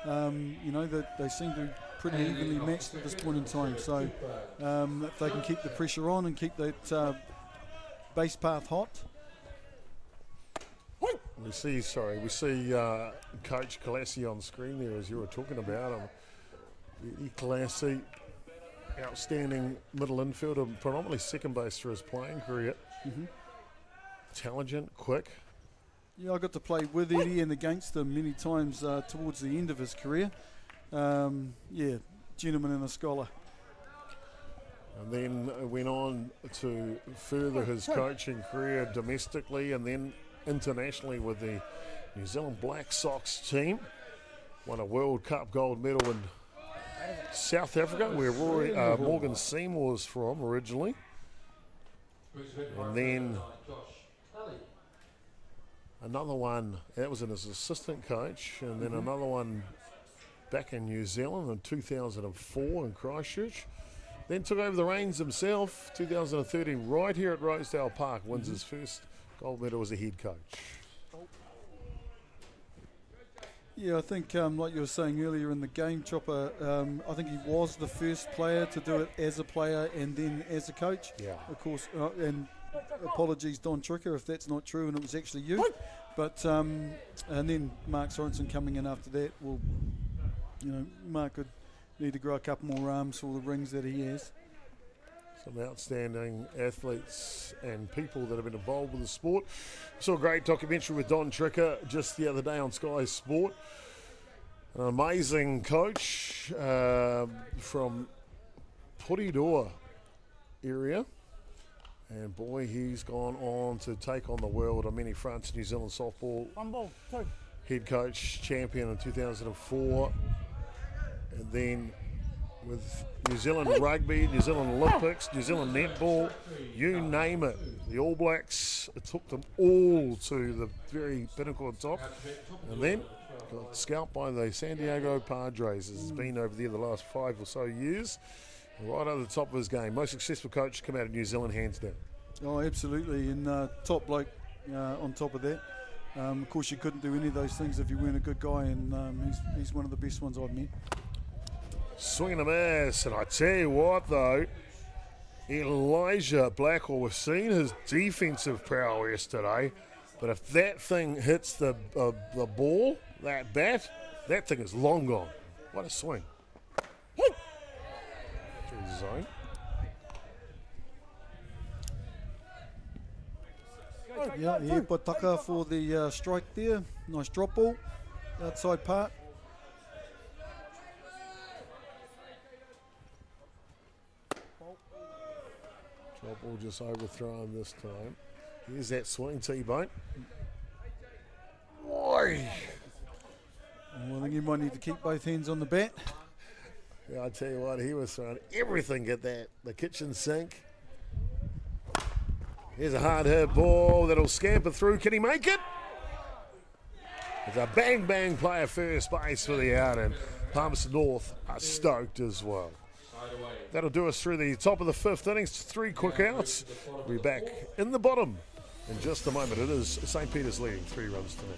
Speaker 2: That they seem to be pretty evenly matched at this point in time. So if they can keep the pressure on and keep that base path hot.
Speaker 1: We see Coach Kalasi on screen there as you were talking about him. Really Kalasi, outstanding middle infielder, predominantly second base for his playing career. Intelligent, quick.
Speaker 2: Yeah, I got to play with Eddie and against him many times towards the end of his career. Gentleman and a scholar.
Speaker 1: And then went on to further his coaching career domestically and then internationally with the New Zealand Black Sox team. Won a World Cup gold medal in South Africa, where Morgan Seymour's from originally. And then another one, that was in his assistant coach, and then another one back in New Zealand in 2004 in Christchurch. Then took over the reins himself, 2013, right here at Rosedale Park, wins his first gold medal as a head coach.
Speaker 2: Yeah, I think like you were saying earlier in the game, Chopper, I think he was the first player to do it as a player and then as a coach.
Speaker 1: Yeah.
Speaker 2: Of course, and apologies, Don Tricker, if that's not true and it was actually you. But, and then Mark Sorensen coming in after that. Well, Mark could need to grow a couple more arms for the rings that he has.
Speaker 1: Some outstanding athletes and people that have been involved with the sport. Saw a great documentary with Don Tricker just the other day on Sky Sport. An amazing coach from Poridoa area. And boy, he's gone on to take on the world on many fronts. New Zealand softball head coach, champion in 2004. And then with New Zealand rugby, New Zealand Olympics, New Zealand netball, you name it. The All Blacks, it took them all to the very pinnacle of top. And then got scalped by the San Diego Padres. It's been over there the last 5 or so years. Right over the top of his game. Most successful coach to come out of New Zealand, hands down.
Speaker 2: Oh, absolutely. And top bloke on top of that. Of course, you couldn't do any of those things if you weren't a good guy, and he's one of the best ones I've met.
Speaker 1: Swinging a miss, and I tell you what though, Elijah Blackwell, we've seen his defensive prowess today, but if that thing hits the ball, that bat, that thing is long gone. What a swing. Through the zone.
Speaker 2: Yeah, Pataka for the strike there. Nice drop ball, outside part.
Speaker 1: Drop ball just overthrown this time. Here's that swing, T-Bone. Boy.
Speaker 2: Well, I think you might need to keep both hands on the bat.
Speaker 1: Yeah, I tell you what, he was throwing everything at the kitchen sink. Here's a hard hit ball that'll scamper through. Can he make it? It's a bang play at first base for the out, and Palmerston North are stoked as well. That'll do us through the top of the fifth innings. 3 quick outs. We'll be back in the bottom in just a moment. It is St. Peter's leading 3 runs to nil.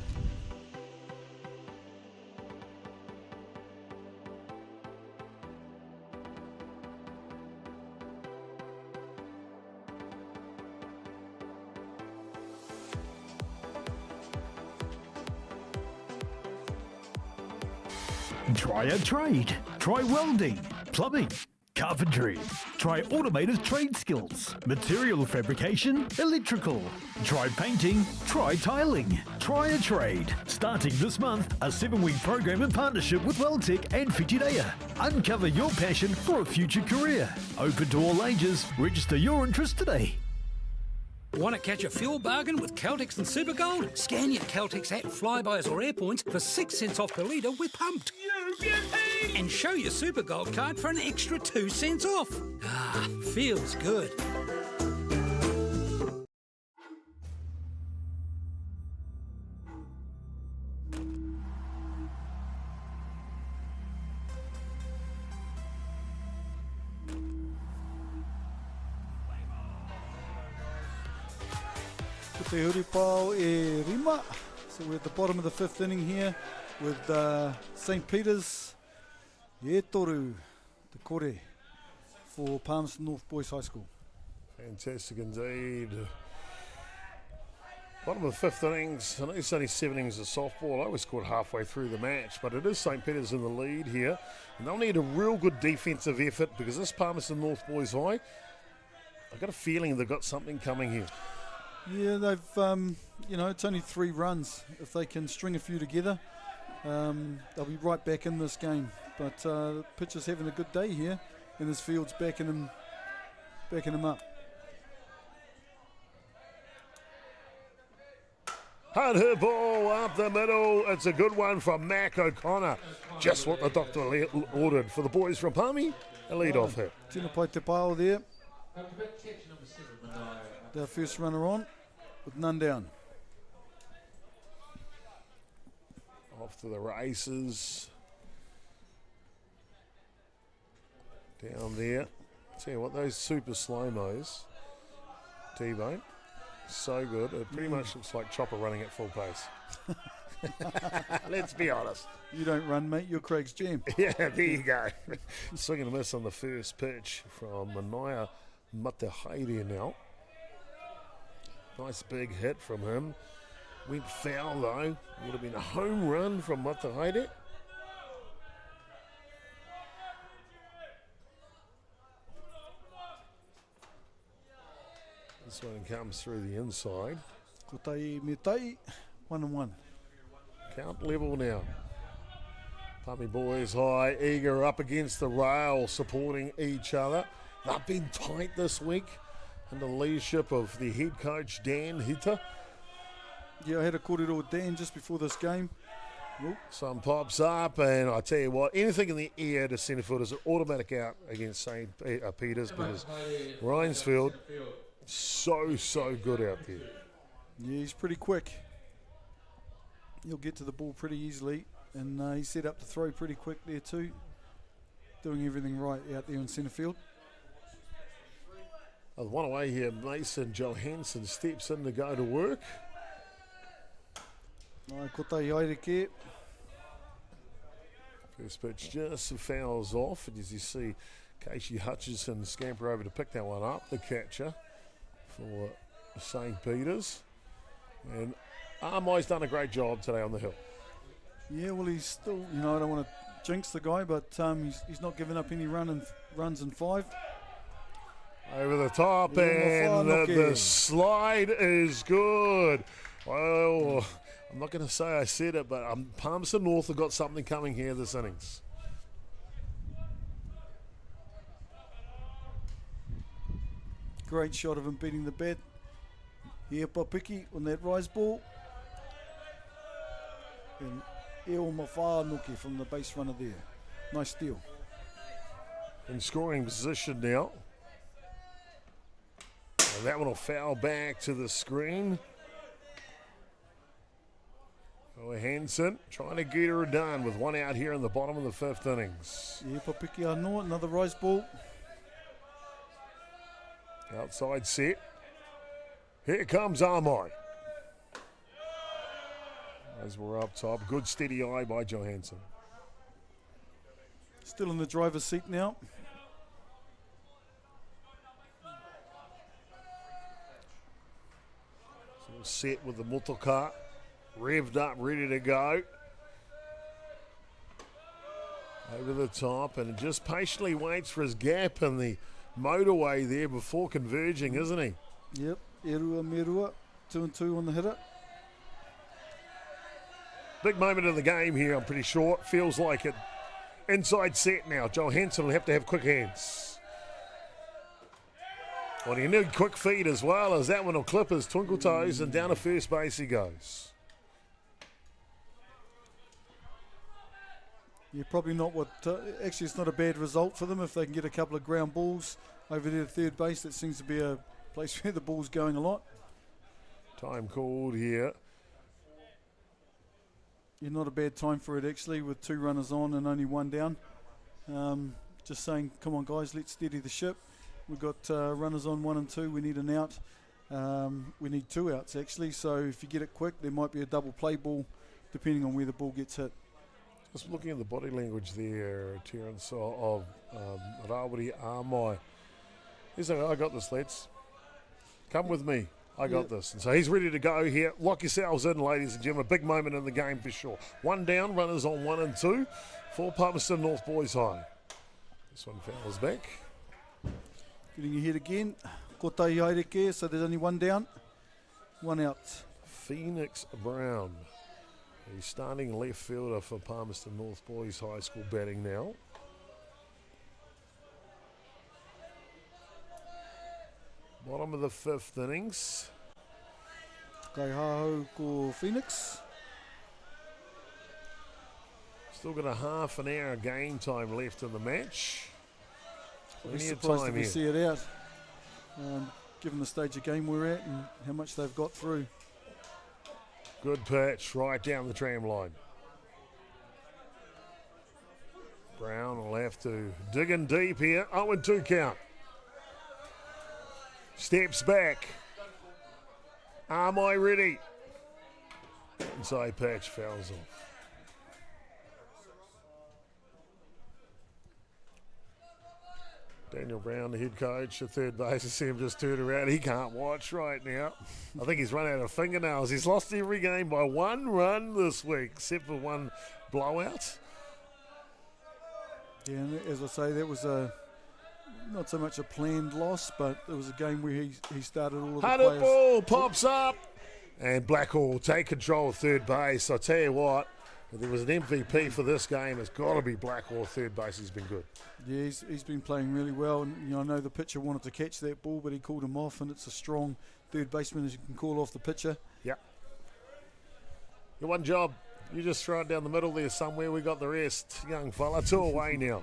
Speaker 4: Try a trade. Try welding, plumbing, carpentry. Try automated trade skills, material fabrication, electrical. Try painting, try tiling. Try a trade. Starting this month, a 7-week program in partnership with Welltech and Whitireia. Uncover your passion for a future career. Open to all ages. Register your interest today.
Speaker 16: Want to catch a fuel bargain with Caltex and Supergold? Scan your Caltex app, Flybys or Airpoints for 6 cents off per litre with Pumped. And show your Supergold card for an extra 2 cents off. Ah, feels good.
Speaker 2: Te huripao e rima. So we're at the bottom of the 5th inning here with St. Peter's e toru te kore for Palmerston North Boys High School.
Speaker 1: Fantastic indeed. Bottom of the 5th innings. I know it's only 7 innings of softball. I was scored halfway through the match, but it is St. Peter's in the lead here. And they'll need a real good defensive effort because this Palmerston North Boys High, I've got a feeling they've got something coming here.
Speaker 2: Yeah, they've, it's only 3 runs. If they can string a few together, they'll be right back in this game. But the pitcher's having a good day here, and his field's backing him up.
Speaker 1: Hard hit ball up the middle. It's a good one from Mac O'Connor. Just what the doctor ordered for the boys from Palmy. A lead-off hit.
Speaker 2: Tina pai te pao there. Their first runner on with none down.
Speaker 1: Off to the races. Down there. Tell you what, those super slow-mos, T-Bone, so good. It pretty much looks like Chopper running at full pace. Let's be honest.
Speaker 2: You don't run, mate. You're Craig's jam.
Speaker 1: Yeah, there you go. Swing and a miss on the first pitch from Manaya Matahaere now. Nice big hit from him. Went foul though. Would have been a home run from Matahaere. This one comes through the inside.
Speaker 2: Kotai Mitai, 1-1.
Speaker 1: Count level now. Puppy Boys High, eager up against the rail, supporting each other. They've been tight this week under the leadership of the head coach, Dan Hita.
Speaker 2: Yeah, I had a kōrero Dan just before this game.
Speaker 1: Oop. Some pops up, and I tell you what, anything in the air to centre field is an automatic out against St. Peter's because Rhinesfield, so good out there.
Speaker 2: Yeah, he's pretty quick. He'll get to the ball pretty easily, and he set up the throw pretty quick there too. Doing everything right out there in centre field.
Speaker 1: Oh, one away here, Mason Johansson steps in to go to work.
Speaker 2: Kotai Haireke.
Speaker 1: First pitch just fouls off, and as you see, Casey Hutchison scamper over to pick that one up, the catcher for St. Peter's. And Armoy's done a great job today on the hill.
Speaker 2: Yeah, well, he's still, I don't want to jinx the guy, but he's not giving up any runs in 5.
Speaker 1: Over the top, and the slide is good. Well, I'm not going to say I said it, but Palmerston North have got something coming here this innings.
Speaker 2: Great shot of him beating the bat. Here, Papiki on that rise ball. And Eo Mawhānuki from the base runner there. Nice steal.
Speaker 1: In scoring position now. And that one will foul back to the screen. Oh, Hansen trying to get her done with one out here in the bottom of the 5th innings.
Speaker 2: Yeah, Papiki Anoa, another rise ball.
Speaker 1: Outside set. Here comes Armoy. As we're up top, good steady eye by Johansson.
Speaker 2: Still in the driver's seat now.
Speaker 1: So set with the motoka, revved up, ready to go. Over the top, and just patiently waits for his gap in the motorway there before converging, isn't he?
Speaker 2: Yep, Erua Merua, 2-2 on the hitter.
Speaker 1: Big moment in the game here, I'm pretty sure. Feels like it. Inside set now. Johansson will have to have quick hands. Well, you need quick feet as well, as that one will clip his twinkle toes, and down to first base he goes.
Speaker 2: Yeah, probably not what... actually, it's not a bad result for them if they can get a couple of ground balls over there to third base. That seems to be a place where the ball's going a lot.
Speaker 1: Time called here.
Speaker 2: Yeah, not a bad time for it, actually, with 2 runners on and only 1 down. Just saying, come on, guys, let's steady the ship. We've got runners on 1 and 2. We need an out. We need 2 outs, actually. So if you get it quick, there might be a double play ball, depending on where the ball gets hit.
Speaker 1: Just looking at the body language there, Terence, of Rawiri Amai. He's like, I got this, lads. Come with me. I got this. And so he's ready to go here. Lock yourselves in, ladies and gentlemen. A big moment in the game for sure. 1 down, runners on 1 and 2 for Palmerston North Boys High. This one fouls back.
Speaker 2: Getting ahead again. Kotai Haireke, so there's only 1 down. 1 out.
Speaker 1: Phoenix Brown. He's starting left fielder for Palmerston North Boys High School batting now. Bottom of the 5th innings.
Speaker 2: Kaihaho ko Phoenix.
Speaker 1: Still got a half an hour game time left in the match.
Speaker 2: I'd be
Speaker 1: Plenty of
Speaker 2: surprised
Speaker 1: time
Speaker 2: if we
Speaker 1: here.
Speaker 2: see it out, given the stage of game we're at and how much they've got through.
Speaker 1: Good pitch right down the tram line. Brown will have to dig in deep here. 0-2 count. Steps back. Am I ready? Inside pitch fouls off. Daniel Brown, the head coach, the third base. I see him just turn around. He can't watch right now. I think he's run out of fingernails. He's lost every game by 1 run this week, except for 1 blowout.
Speaker 2: Yeah, and as I say, that was not so much a planned loss, but it was a game where he started all of the players.
Speaker 1: 100 ball pops up. And Blackwell will take control of third base. I'll tell you what, if there was an MVP for this game, it's got to be Blackwell. Third base, he's been good.
Speaker 2: Yeah, he's been playing really well. And I know the pitcher wanted to catch that ball, but he called him off, and it's a strong third baseman as you can call off the pitcher.
Speaker 1: Yeah. Your one job, you just throw it down the middle there somewhere. We got the rest. Young fella, 2 away now.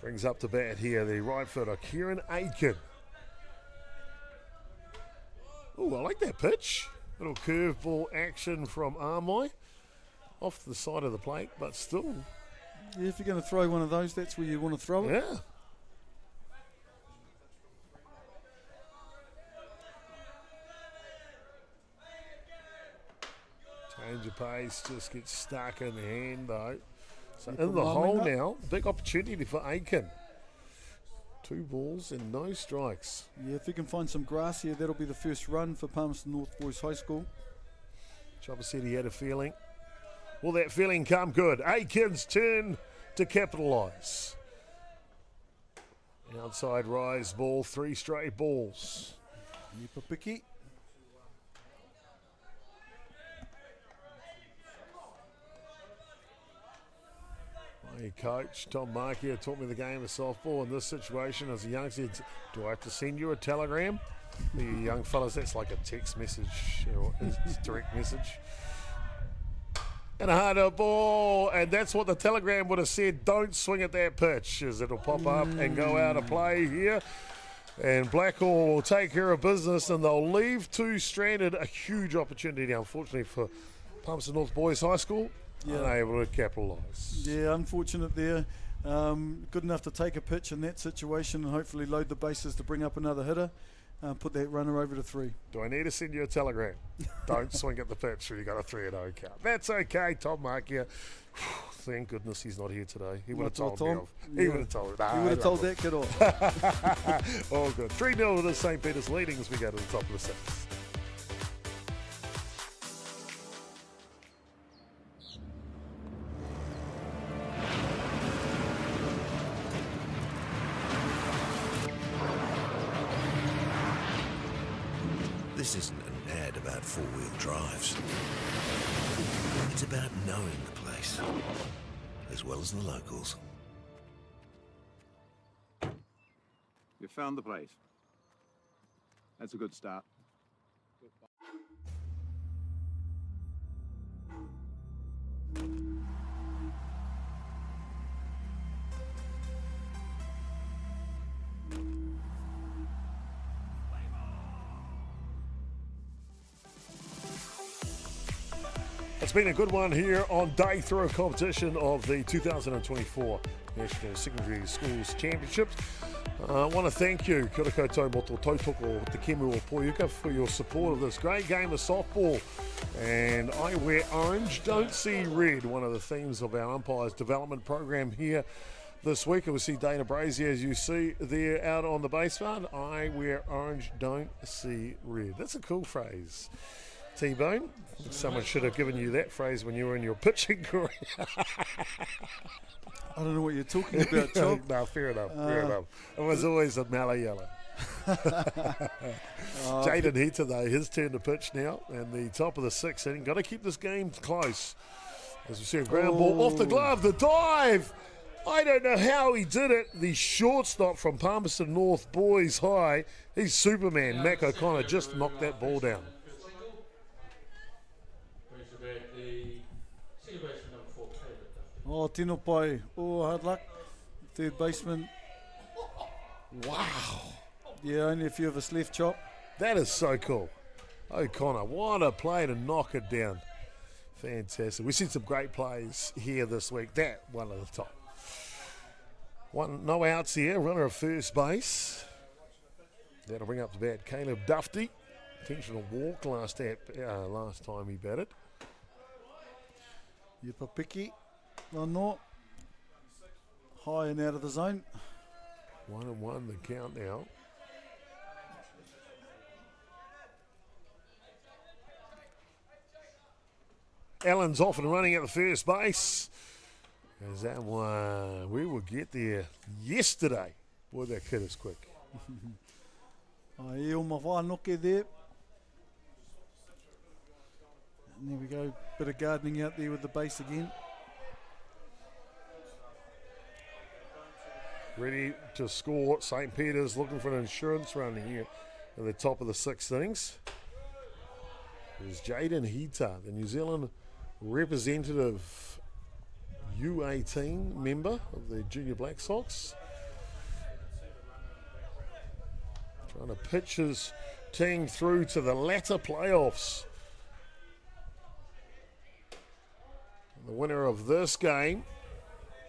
Speaker 1: Brings up to bat here the right fielder, Kieran Aiken. Oh, I like that pitch. Little curveball action from Armoy. Off the side of the plate, but still.
Speaker 2: Yeah, if you're going to throw one of those, that's where you want to throw it.
Speaker 1: Yeah. Change of pace, just gets stuck in the hand though. So in the hole now, big opportunity for Aiken. 2 balls and no strikes.
Speaker 2: Yeah, if you can find some grass here, that'll be the first run for Palmerston North Boys High School.
Speaker 1: Chopper said he had a feeling. Will that feeling come good? Aiken's turn to capitalise. Outside rise ball, 3 straight balls.
Speaker 2: Nipapiki.
Speaker 1: My coach, Tom Markey, taught me the game of softball. In this situation, as a youngster, do I have to send you a telegram? The young fellas, that's like a text message or a direct message. And a harder ball, and that's what the telegram would have said. Don't swing at that pitch, as it'll pop up and go out of play here. And Blackwell will take care of business, and they'll leave 2 stranded. A huge opportunity, unfortunately, for Palmerston North Boys High School.
Speaker 2: Yeah.
Speaker 1: Unable to capitalise.
Speaker 2: Yeah, unfortunate there. Good enough to take a pitch in that situation and hopefully load the bases to bring up another hitter. Put that runner over to 3.
Speaker 1: Do I need to send you a telegram? Don't swing at the pitch, or you got a 3-0 count. That's okay, Tom Markia. Thank goodness he's not here today. He would have told me off. He would have told.
Speaker 2: He would have told that kid off.
Speaker 1: All good. 3-0 to St. Peter's leading as we go to the top of the 6th.
Speaker 10: This isn't an ad about four-wheel drives. It's about knowing the place, as well as the locals.
Speaker 17: You found the place. That's a good start.
Speaker 1: It's been a good one here on day 3 of competition of the 2024 National Secondary Schools Championships. I want to thank you, kia ora koutou moto tautoko te kemu o Poiuka, for your support of this great game of softball. And I wear orange, don't see red, one of the themes of our umpires development program here this week. And we see Dana Brazier, as you see there out on the baseband. I wear orange, don't see red. That's a cool phrase. T-Bone, someone should have given you that phrase when you were in your pitching career.
Speaker 2: I don't know what you're talking about, Chop.
Speaker 1: No, fair enough, fair enough. It was always a Malayala. Jaden Hita, though, his turn to pitch now, and the top of the 6th inning. Got to keep this game close. As we see a ground ball off the glove, the dive. I don't know how he did it. The shortstop from Palmerston North Boys High, he's Superman. Mac O'Connor just knocked that ball down.
Speaker 2: Oh, tino pai. Oh, hard luck. Third baseman.
Speaker 1: Wow.
Speaker 2: Yeah, only a few of us left, Chop.
Speaker 1: That is so cool. O'Connor, what a play to knock it down. Fantastic. We've seen some great plays here this week. That one at the top. No outs here. Runner of first base. That'll bring up the bat. Caleb Dufty. Intentional walk last time he batted.
Speaker 2: Yipapiki. No. High and out of the zone.
Speaker 1: 1-1 the count now. Allen's off and running at the first base. There's that one. We will get there yesterday. Boy, that kid is quick.
Speaker 2: E o mawhanoke there. And there we go. Bit of gardening out there with the base again.
Speaker 1: Ready to score. St. Peter's looking for an insurance run here at the top of the 6th innings. There's Jaden Hita, the New Zealand representative U18 member of the Junior Black Sox. Trying to pitch his team through to the latter playoffs. The winner of this game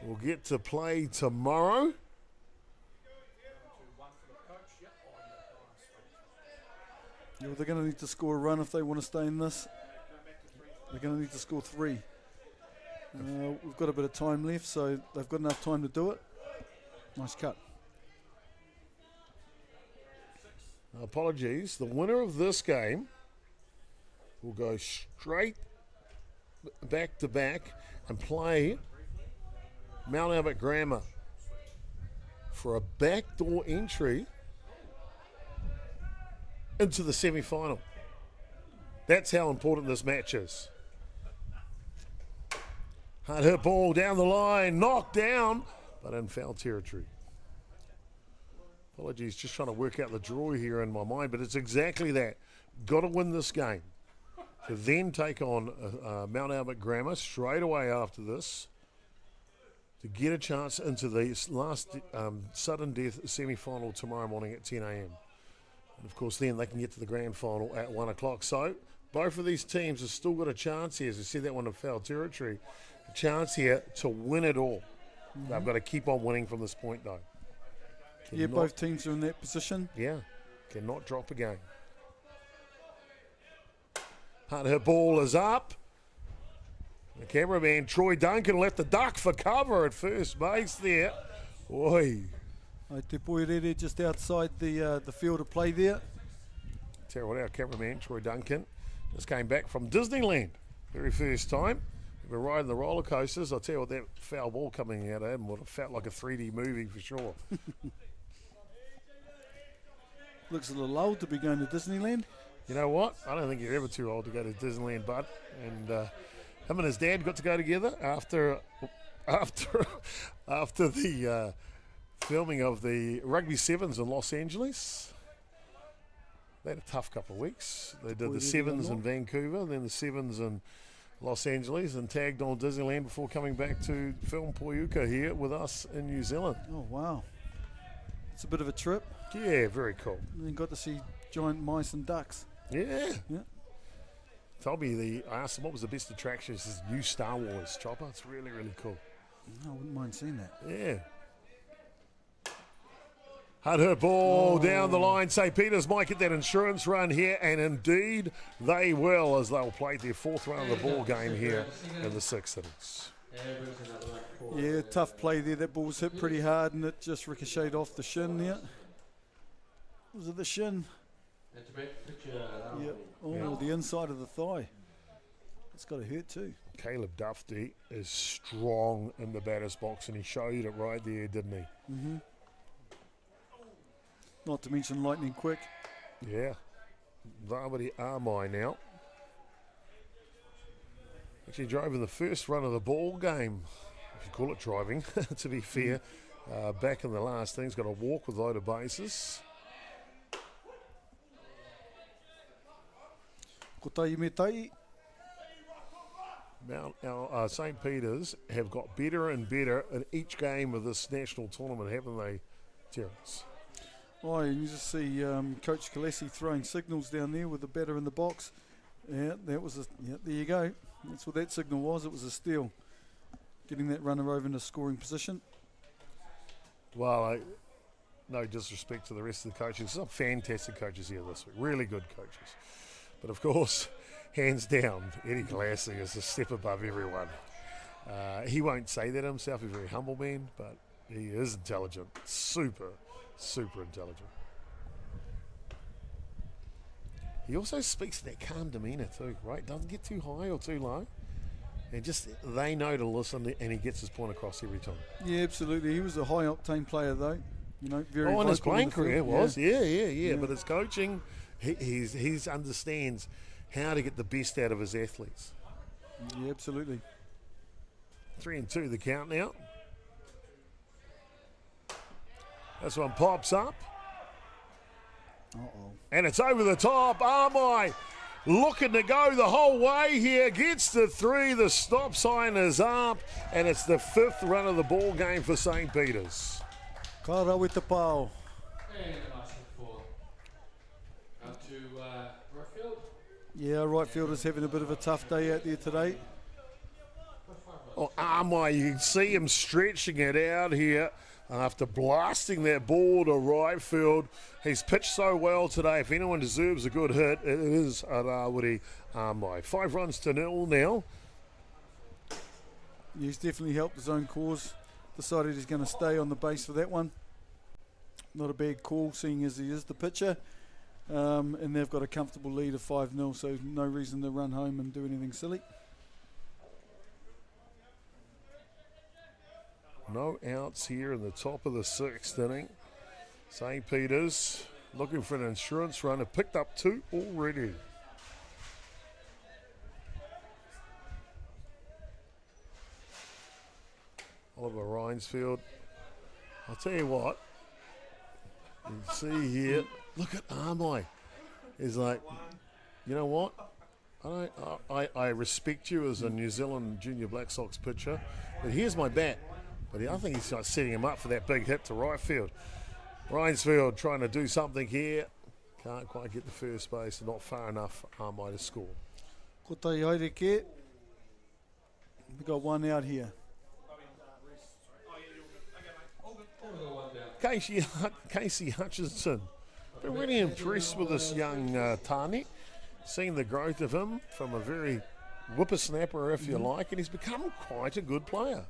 Speaker 1: will get to play tomorrow.
Speaker 2: Yeah, well, they're going to need to score a run if they want to stay in this. They're going to need to score 3. We've got a bit of time left, so they've got enough time to do it. Nice cut.
Speaker 1: Apologies. The winner of this game will go straight back to back and play Mount Albert Grammar for a backdoor entry into the semi-final. That's how important this match is. Hard hit ball down the line, knocked down, but in foul territory. Apologies, just trying to work out the draw here in my mind, but it's exactly that. Got to win this game to then take on Mount Albert Grammar straight away after this to get a chance into the last sudden death semi-final tomorrow morning at 10 a.m. And of course, then they can get to the grand final at 1 o'clock. So both of these teams have still got a chance here. As I said, that one in foul territory. A chance here to win it all. Mm-hmm. They've got to keep on winning from this point, though.
Speaker 2: Both teams are in that position.
Speaker 1: Yeah, cannot drop a game. Hard hit ball is up. The cameraman, Troy Duncan, left the duck for cover at first base there. Oi.
Speaker 2: Te Poirere just outside the field of play there.
Speaker 1: Tell you what, our cameraman, Troy Duncan, just came back from Disneyland. Very first time. We're riding the roller coasters. I'll tell you what, that foul ball coming out of him would have felt like a 3D movie for sure.
Speaker 2: Looks a little old to be going to Disneyland.
Speaker 1: You know what? I don't think you're ever too old to go to Disneyland, bud. And him and his dad got to go together after the filming of the Rugby Sevens in Los Angeles. They had a tough couple of weeks. They did the Sevens in Vancouver, then the Sevens in Los Angeles, and tagged on Disneyland before coming back to film Poyuka here with us in New Zealand.
Speaker 2: Oh, wow. It's a bit of a trip.
Speaker 1: Yeah, very cool.
Speaker 2: And then got to see giant mice and ducks.
Speaker 1: Yeah.
Speaker 2: Yeah.
Speaker 1: Told me, I asked him what was the best attraction. He says, new Star Wars, Chopper. It's really, really cool.
Speaker 2: I wouldn't mind seeing that.
Speaker 1: Yeah. Had her ball down the line. St. Peter's might get that insurance run here, and indeed they will, as they'll play their fourth round of the ball game here in the sixth innings.
Speaker 2: Yeah, tough play there. That ball's hit pretty hard, and it just ricocheted off the shin there. Was it the shin? Yeah. Oh, the inside of the thigh. It's got to hurt too.
Speaker 1: Caleb Duffy is strong in the batter's box, and he showed it right there, didn't he?
Speaker 2: Mm-hmm. Not to mention lightning quick.
Speaker 1: Yeah. Vamari Armai now. Actually driving the first run of the ball game, if you call it driving, to be fair. Back in the last thing, he's got a walk with load of bases. Now, St. Peter's have got better and better in each game of this national tournament, haven't they, Terence?
Speaker 2: Oh, you just see Coach Kalesi throwing signals down there with the batter in the box. Yeah, that was there you go. That's what that signal was. It was a steal. Getting that runner over into scoring position.
Speaker 1: Well, no disrespect to the rest of the coaches. Some fantastic coaches here this week. Really good coaches. But of course, hands down, Eddie Kalasi is a step above everyone. He won't say that himself. He's a very humble man, but he is intelligent. Super intelligent. He also speaks in that calm demeanour too, right? Doesn't get too high or too low. And just, they know to listen, and he gets his point across every time.
Speaker 2: Yeah, absolutely. He was a high-octane player, though. You know, very.
Speaker 1: Oh, in his playing career was,
Speaker 2: yeah.
Speaker 1: But his coaching, he understands how to get the best out of his athletes.
Speaker 2: Yeah, absolutely.
Speaker 1: 3-2 the count now. This one pops up.
Speaker 2: Uh-oh.
Speaker 1: And it's over the top. Armai looking to go the whole way here. Gets the 3. The stop sign is up. And it's the 5th run of the ball game for St. Peter's.
Speaker 2: Kara with the pow.
Speaker 7: And a nice hit for out to right field.
Speaker 2: Yeah, right fielder's having a bit of a tough day out there today.
Speaker 1: Oh, Armai, you can see him stretching it out here after blasting that ball to right field. He's pitched so well today. If anyone deserves a good hit, it is Arawiri Armai. 5-0 now.
Speaker 2: He's definitely helped his own cause. Decided he's going to stay on the base for that one. Not a bad call, seeing as he is the pitcher. And they've got a comfortable lead of 5-0, so no reason to run home and do anything silly.
Speaker 1: No outs here in the top of the 6th inning. St. Peter's looking for an insurance run. Have picked up 2 already. Oliver Rhinesfield. I'll tell you what. You can see here. Look at Armai. He's like, you know what? I respect you as a New Zealand Junior Black Sox pitcher, but here's my bat. But I think he's setting him up for that big hit to right field. Rhinesfield trying to do something here. Can't quite get the first base. Not far enough for Armai to score.
Speaker 2: We've got one out here.
Speaker 1: Casey Hutchinson. Been really impressed with this young Tani. Seeing the growth of him from a very whippersnapper, if you like, and he's become quite a good player.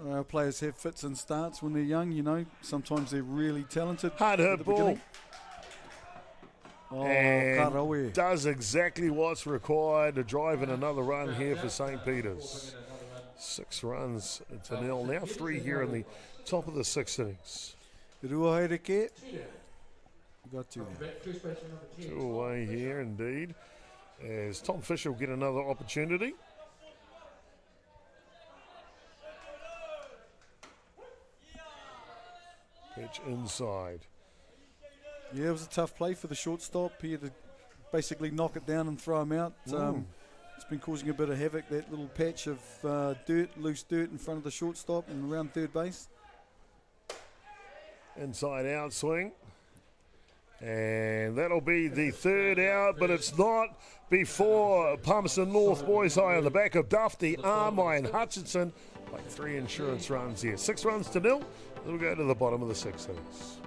Speaker 2: Our players have fits and starts when they're young, you know. Sometimes they're really talented.
Speaker 1: Hard hit ball.
Speaker 2: And
Speaker 1: does exactly what's required to drive in another run here for St. Peter's. 6 runs to 0 now. 3 here in the top of the 6th innings.
Speaker 2: Got two there.
Speaker 1: Two away here, indeed. As Tom Fisher will get another opportunity. Pitch inside.
Speaker 2: Yeah, it was a tough play for the shortstop. He had to basically knock it down and throw him out. It's been causing a bit of havoc, that little patch of loose dirt in front of the shortstop and around third base.
Speaker 1: Inside out swing. And that'll be the third out, but it's not before Palmerston North Boys High on the back of Duffy, Armai and Hutchinson. Like 3 insurance runs here. 6 runs to 0. We'll go to the bottom of the 6 innings.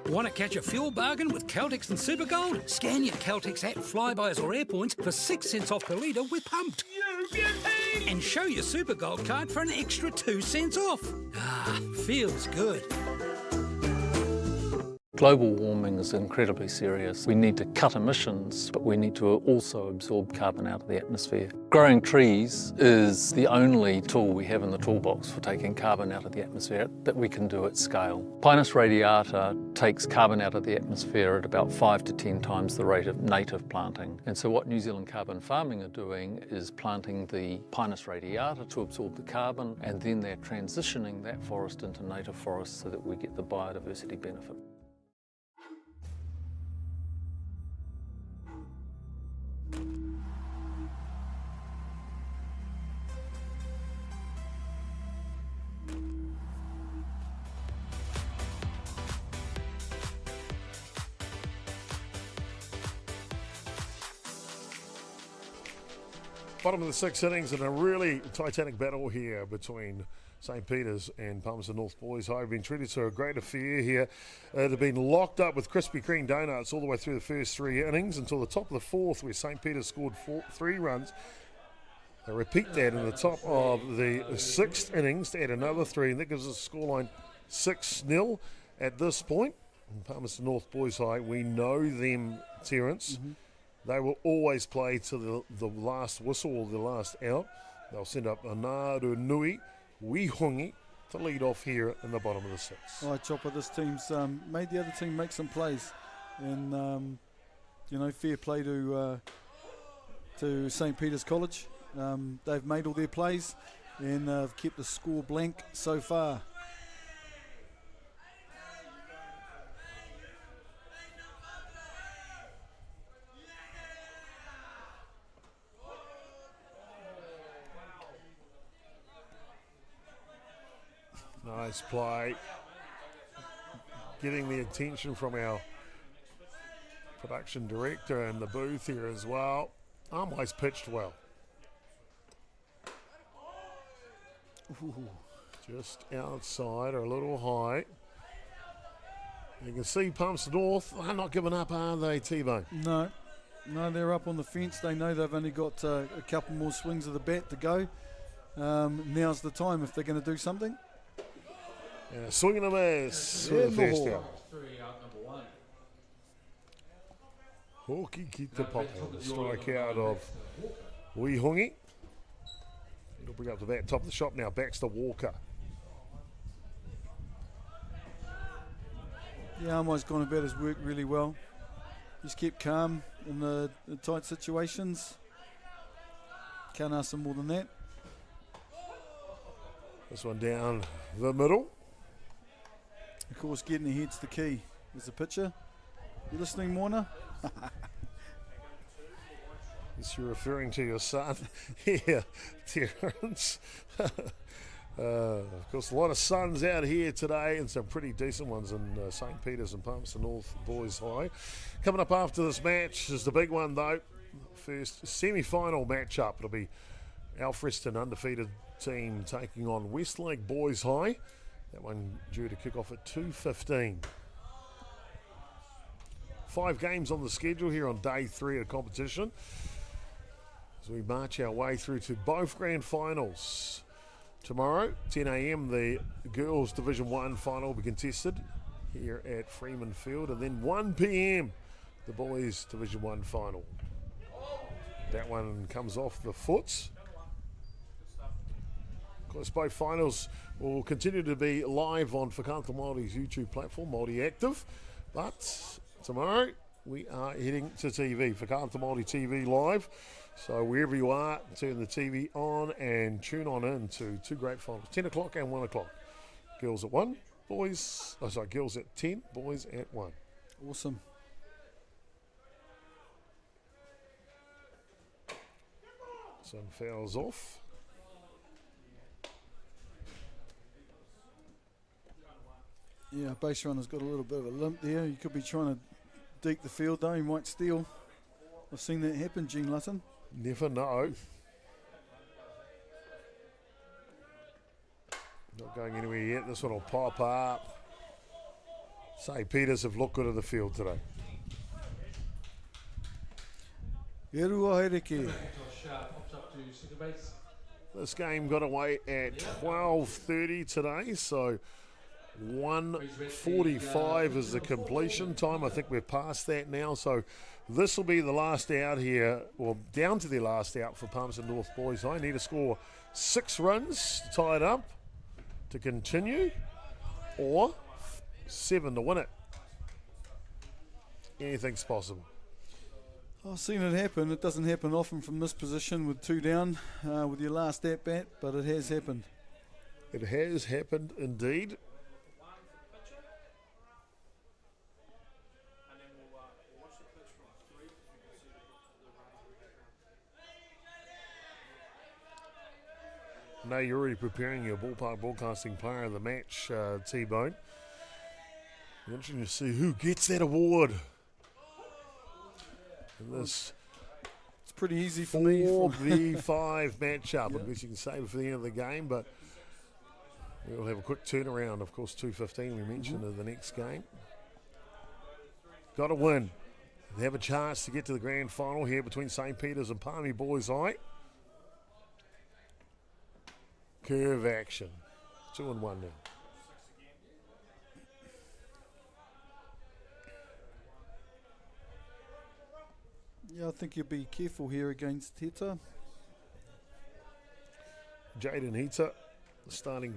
Speaker 16: Want to catch a fuel bargain with Caltex and Supergold? Scan your Caltex app, Flybys or Airpoints for 6 cents off per litre with Pumped. And show your Supergold card for an extra 2 cents off. Ah, feels good.
Speaker 18: Global warming is incredibly serious. We need to cut emissions, but we need to also absorb carbon out of the atmosphere. Growing trees is the only tool we have in the toolbox for taking carbon out of the atmosphere that we can do at scale. Pinus radiata takes carbon out of the atmosphere at about 5 to 10 times the rate of native planting. And so what New Zealand Carbon Farming are doing is planting the Pinus radiata to absorb the carbon, and then they're transitioning that forest into native forest so that we get the biodiversity benefit.
Speaker 1: Bottom of the 6 innings and a really titanic battle here between St. Peter's and Palmerston North Boys High. Have been treated to a great affair here. They've been locked up with Krispy Kreme donuts all the way through the first 3 innings until the top of the 4th, where St. Peter's scored 3 runs. They repeat that in the top of the 6th innings to add another 3, and that gives us a scoreline 6-0 at this point. And Palmerston North Boys High, we know them, Terence. They will always play to the last whistle or the last out. They'll send up Anaru Nui, Wihongi to lead off here in the bottom of the 6th.
Speaker 2: All right, Chopper, this team's made the other team make some plays. And, fair play to St. Peter's College. They've made all their plays and have kept the score blank so far.
Speaker 1: Nice play. Getting the attention from our production director in the booth here as well. Armai's pitched well. Ooh, just outside or a little high. You can see Palmerston North are not giving up, are they, T-Bone?
Speaker 2: No, they're up on the fence. They know they've only got a couple more swings of the bat to go. Now's the time if they're going to do something.
Speaker 1: And a swing and a miss for the first out. Hawkey keep the pop on the strikeout of Wihongi. It'll bring up the bat top of the shop now. Baxter Walker.
Speaker 2: Yeah, Armai's gone about his work really well. He's kept calm in the tight situations. Can't ask him more than that.
Speaker 1: This one down the middle.
Speaker 2: Of course, getting ahead's the key. There's the pitcher. You listening, Morna?
Speaker 1: Yes, you're referring to your son here, Terence. Of course, a lot of suns out here today and some pretty decent ones in St. Peter's and Palmerston North Boys High. Coming up after this match is the big one, though. First semi-final matchup. It'll be Alfreston, undefeated team, taking on Westlake Boys High. That one due to kick off at 2:15. 5 games on the schedule here on day 3 of competition as we march our way through to both grand finals. Tomorrow, 10 a.m, the girls Division 1 final will be contested here at Freeman Field, and then 1 p.m, the boys Division 1 final. That one comes off the foots. Of course, both finals will continue to be live on Whakaata Māori's YouTube platform, Māori Active. But tomorrow we are heading to TV for Kāta Māori TV Live. So wherever you are, turn the TV on and tune on in to two great finals, 10 o'clock and 1 o'clock. Girls at 1, girls at 10, boys at 1.
Speaker 2: Awesome.
Speaker 1: Some fouls off.
Speaker 2: Yeah, base runner's got a little bit of a limp there. He could be trying to deke the field though. He might steal. I've seen that happen, Gene Lutton.
Speaker 1: Never know. Not going anywhere yet. This one will pop up. St. Peter's have looked good at the field today. This game got away at 12:30 today, so 1:45 is the completion time. I think we're past that now, so this will be the last out here, or down to the last out for Palmerston North boys. I need to score 6 runs to tie it up to continue, or 7 to win it. Anything's possible.
Speaker 2: I've seen it happen. It doesn't happen often from this position with 2 down with your last at-bat, but it has happened.
Speaker 1: It has happened indeed. Now you're already preparing your Ballpark Broadcasting Player of the Match, T-Bone. Interesting to see who gets that award. And this
Speaker 2: it's pretty easy for me.
Speaker 1: 4v5 matchup. I guess you can save it for the end of the game, but we'll have a quick turnaround. Of course, 2:15 we mentioned in the next game. Got to win. They have a chance to get to the grand final here between St. Peter's and Palmy Boys High. Curve action. 2-1 now.
Speaker 2: Yeah, I think you'll be careful here against Hita.
Speaker 1: Jaden Hita, the starting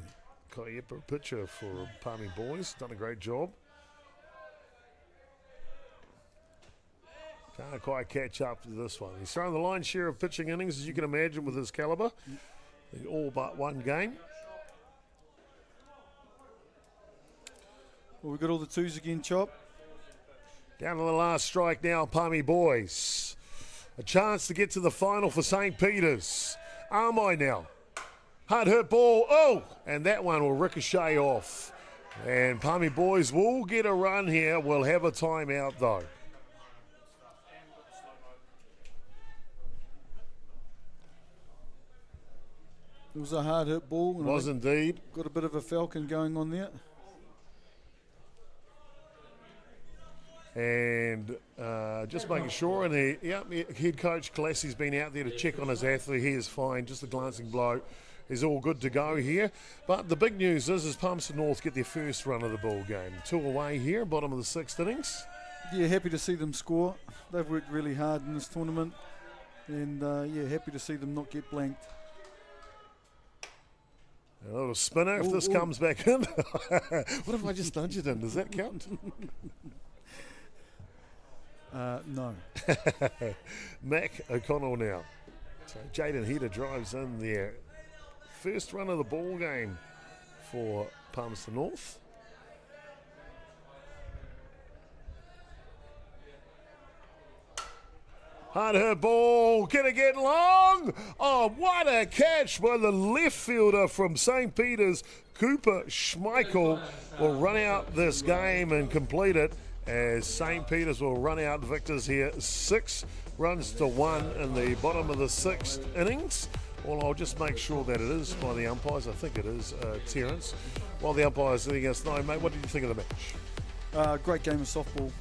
Speaker 1: Kaiepera pitcher for Palmy Boys, done a great job. Can't quite catch up to this one. He's thrown the lion's share of pitching innings, as you can imagine, with his calibre. All but one game.
Speaker 2: Well, we've got all the 2s again, Chop.
Speaker 1: Down to the last strike now, Palmy Boys. A chance to get to the final for St. Peter's. Armai now. Hard hit ball. Oh! And that one will ricochet off. And Palmy Boys will get a run here. We'll have a timeout though.
Speaker 2: It was a hard hit ball.
Speaker 1: Was indeed.
Speaker 2: Got a bit of a falcon going on there.
Speaker 1: And just making sure, and head coach Classy's been out there to check on his athlete. He is fine, just a glancing blow is all good to go here. But the big news is Palmerston North get their first run of the ball game. 2 away here, bottom of the 6th innings.
Speaker 2: Yeah, happy to see them score. They've worked really hard in this tournament, and happy to see them not get blanked.
Speaker 1: A little spinner if this comes back in. What if I just nudge it in? Does that count?
Speaker 2: No.
Speaker 1: Mac O'Connell now. So Jaden Hita drives in there. First run of the ball game for Palmerston North. Hard hit ball, can it get long? Oh, what a catch by the left fielder from St. Peter's. Cooper Schmeichel will run out this game and complete it, as St. Peter's will run out victors here. 6 runs to 1 in the bottom of the 6th innings. Well, I'll just make sure that it is by the umpires. I think it is, Terence. While the umpires are letting us know, mate, what did you think of the match?
Speaker 2: Great game of softball.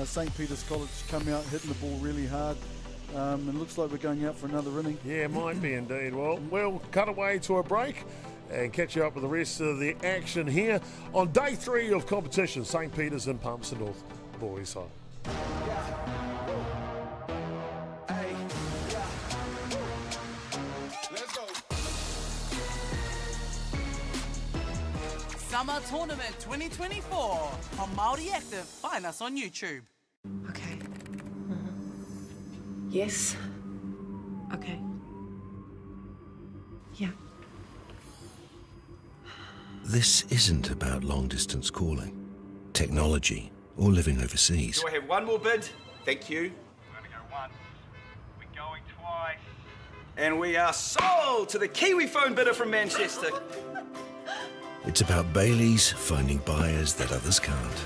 Speaker 2: St. Peter's College come out hitting the ball really hard. It looks like we're going out for another inning.
Speaker 1: Yeah, might be indeed. Well, we'll cut away to a break and catch you up with the rest of the action here on day 3 of competition. St. Peter's and Palmerston North boys high.
Speaker 3: Summer Tournament 2024 on Māori Active. Find us on YouTube.
Speaker 9: Okay. Yes. Okay. Yeah.
Speaker 10: This isn't about long-distance calling, technology, or living overseas.
Speaker 11: Do I have one more bid? Thank you.
Speaker 12: We're going to go once. We're going twice.
Speaker 11: And we are sold to the Kiwi phone bidder from Manchester.
Speaker 10: It's about Bailey's finding buyers that others can't.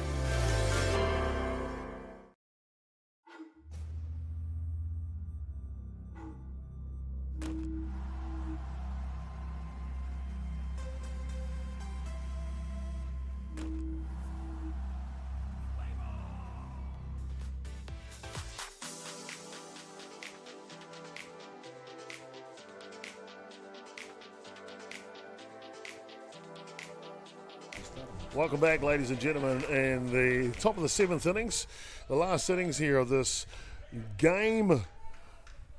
Speaker 1: Welcome back, ladies and gentlemen, in the top of the 7th innings. The last innings here of this game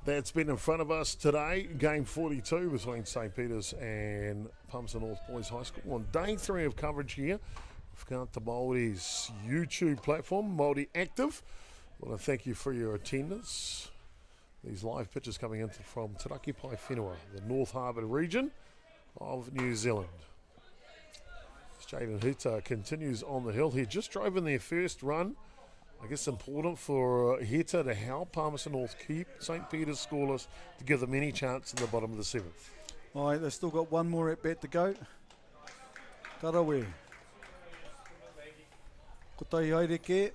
Speaker 1: that's been in front of us today. Game 42 between St. Peter's and Palmerston North Boys High School. On day 3 of coverage here, we've got the Māori's YouTube platform, Māori Active. I want to thank you for your attendance. These live pictures coming in from Te Raki Pai Whenua, the North Harbour region of New Zealand. Jaden Hita continues on the hill. He just drove in their first run. I guess important for Hita to help Palmerston North keep St. Peter's scoreless to give them any chance in the bottom of the 7th.
Speaker 2: All right, they've still got one more at bat to go. Karawe. Kotai haere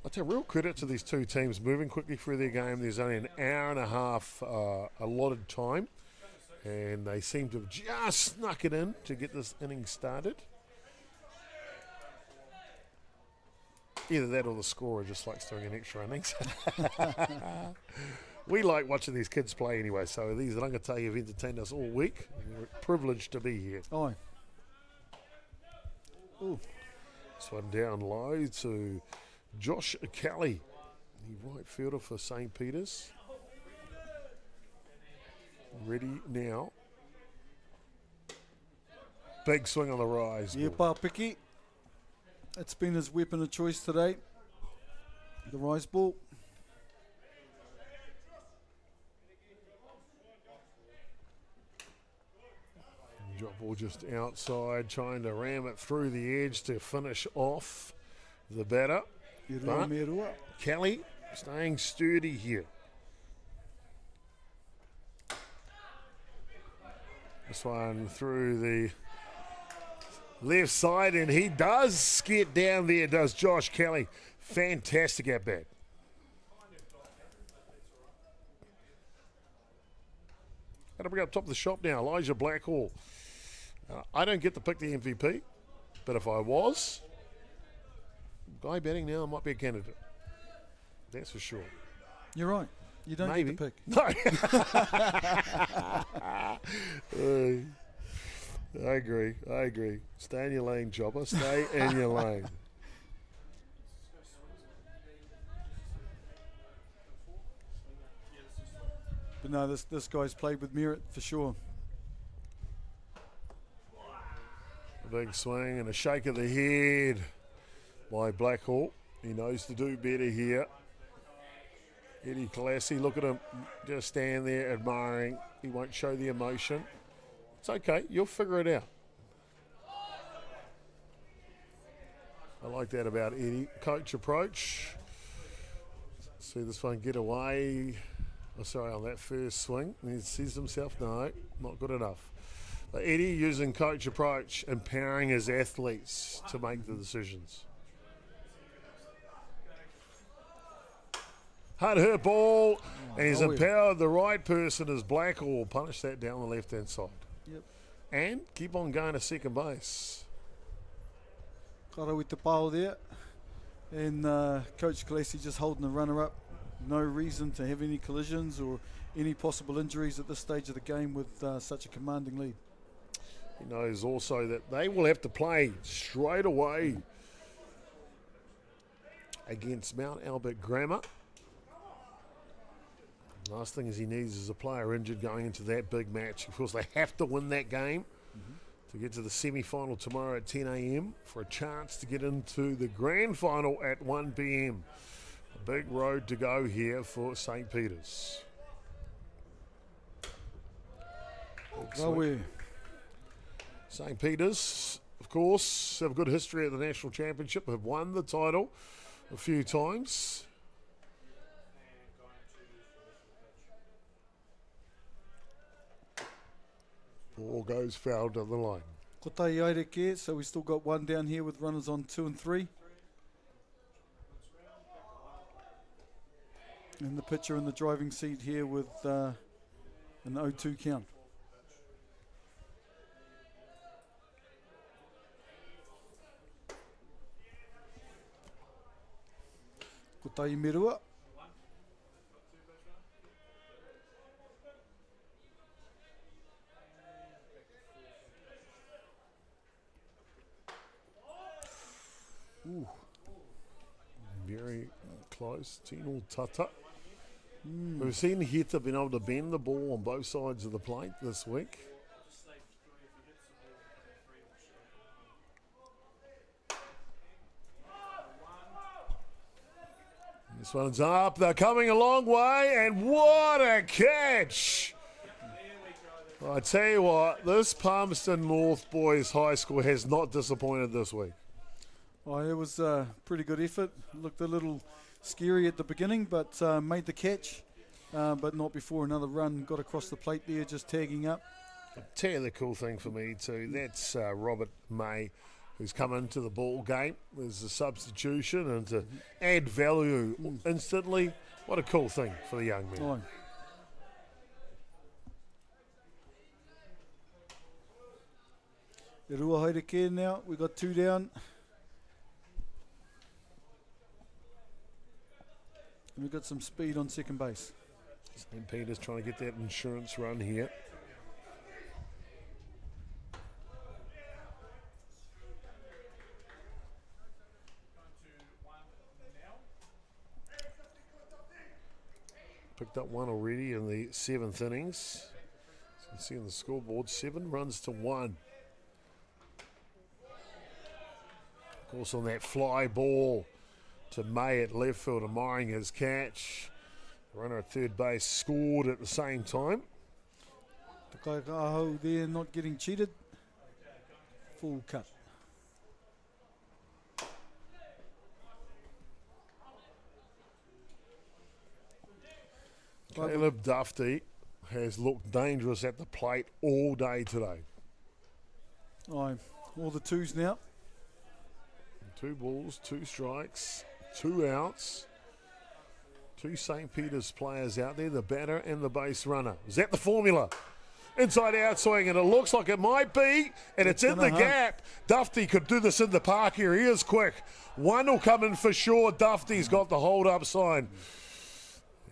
Speaker 1: I tell real credit to these two teams moving quickly through their game. There's only an hour and a half allotted time, and they seem to have just snuck it in to get this inning started. Either that or the scorer just likes doing an extra innings. We like watching these kids play anyway, so these rangatahi have entertained us all week. We're privileged to be here.
Speaker 2: Aye.
Speaker 1: Ooh. This one down low to Josh Kelly, the right fielder for St. Peter's. Ready now. Big swing on the rise.
Speaker 2: Yeah, Pāpiki. It's been his weapon of choice today. The rise ball.
Speaker 1: Drop ball just outside, trying to ram it through the edge to finish off the batter. But Kelly staying sturdy here. This one through the left side, and he does get down there, does Josh Kelly. Fantastic at bat. Got to bring up top of the shop now, Elijah Blackhall. I don't get to pick the MVP, but if I was, guy batting now might be a candidate. That's for sure.
Speaker 2: You're right. You don't
Speaker 1: Maybe.
Speaker 2: get to pick.
Speaker 1: No. I agree. Stay in your lane, Chopper. Stay in your lane.
Speaker 2: But no, this guy's played with merit for sure.
Speaker 1: A big swing and a shake of the head by Blackhall. He knows to do better here. Eddie Classy, look at him, just stand there admiring. He won't show the emotion. It's okay, you'll figure it out. I like that about Eddie. Coach approach. See this one get away. Oh, sorry, on that first swing. He sees himself, no, not good enough. But Eddie using coach approach, empowering his athletes to make the decisions. Hard hurt ball, and he's empowered the right person as Blackhall. Punish that down the left-hand side.
Speaker 2: Yep.
Speaker 1: And keep on going to second base.
Speaker 2: Kara with the pile there. And Coach Khaleesi just holding the runner up. No reason to have any collisions or any possible injuries at this stage of the game with such a commanding lead.
Speaker 1: He knows also that they will have to play straight away against Mount Albert Grammar. Last thing is he needs is a player injured going into that big match. Of course, they have to win that game. to get to the semi-final tomorrow at 10 a.m. for a chance to get into the grand final at 1 p.m. A big road to go here for St. Peter's. St. Peter's, of course, have a good history at the National Championship, have won the title a few times. Ball goes foul down the line.
Speaker 2: Kotai Aireke, so we still got one down here with runners on 2 and 3. And the pitcher in the driving seat here with an 0-2 count. Kotai Merua.
Speaker 1: Ooh. Very close. Tino Tata. We've seen Heta been able to bend the ball on both sides of the plate this week. This one's up. They're coming a long way, and what a catch! I tell you what, this Palmerston North Boys High School has not disappointed this week.
Speaker 2: Oh, it was a pretty good effort. Looked a little scary at the beginning, but made the catch, but not before another run got across the plate there, just tagging up.
Speaker 1: I'll tell you the cool thing for me too, that's Robert May, who's come into the ball game as a substitution and to add value instantly. What a cool thing for the young man.
Speaker 2: Oh. The Rua Haireke now, we got 2 down. And we've got some speed on second base.
Speaker 1: St. Peter's trying to get that insurance run here. Picked up one already in the 7th innings. As you can see on the scoreboard, 7 runs to 1. Of course, on that fly ball to May at left field, admiring his catch. The runner at third base scored at the same time.
Speaker 2: Takaiaho there not getting cheated. Full cut.
Speaker 1: Caleb Dufty has looked dangerous at the plate all day today.
Speaker 2: Oh, all the 2s now.
Speaker 1: 2 balls, 2 strikes, 2 outs. 2 St. Peter's players out there, the batter and the base runner. Is that the formula? Inside out swing, and it looks like it might be, and it's in the gap. Dufty could do this in the park here. He is quick. One will come in for sure. Dufty's got the hold up sign.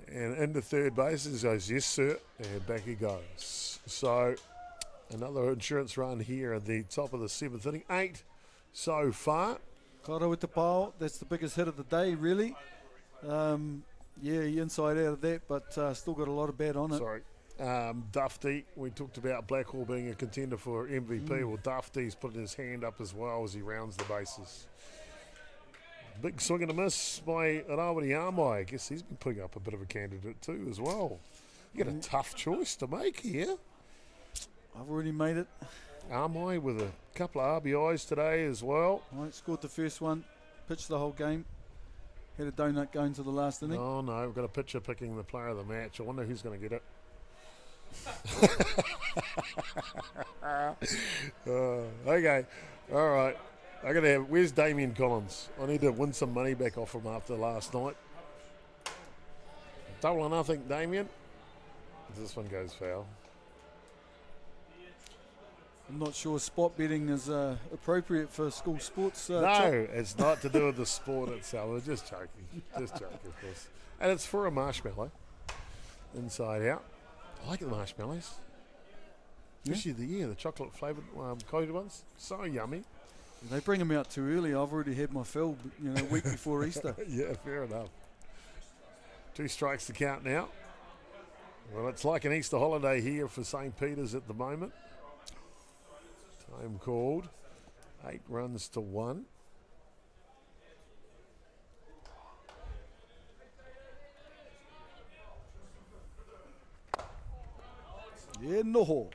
Speaker 1: And into third base, he goes, yes, sir, and back he goes. So another insurance run here at the top of the 7th inning. 8 so far.
Speaker 2: Kara with the pao, that's the biggest hit of the day, really. Yeah, he inside out of that, but still got a lot of bat on it.
Speaker 1: Sorry. Dufty, we talked about Blackhall being a contender for MVP. Well, Dufty's putting his hand up as well as he rounds the bases. Big swing and a miss by Rawiri Amai. I guess he's been putting up a bit of a candidate too as well. You got a tough choice to make here.
Speaker 2: I've already made it.
Speaker 1: Amai with a couple of RBIs today as well.
Speaker 2: Right, scored the first one, pitched the whole game. Had a donut going to the last inning.
Speaker 1: Oh no, we've got a pitcher picking the player of the match. I wonder who's going to get it. Okay, all right. I gotta have. Where's Damien Collins? I need to win some money back off him after last night. 2-0, Damien. This one goes foul.
Speaker 2: I'm not sure spot betting is appropriate for school sports.
Speaker 1: No, it's not to do with the sport itself. We're just joking. Just joking, of course. And it's for a marshmallow. Inside out. I like the marshmallows. Especially the chocolate flavoured coated ones. So yummy.
Speaker 2: They bring them out too early. I've already had my fill, a week before Easter.
Speaker 1: Yeah, fair enough. 2 strikes to count now. Well, it's like an Easter holiday here for St. Peter's at the moment. Time called. 8 runs to 1.
Speaker 2: Yeah, noho.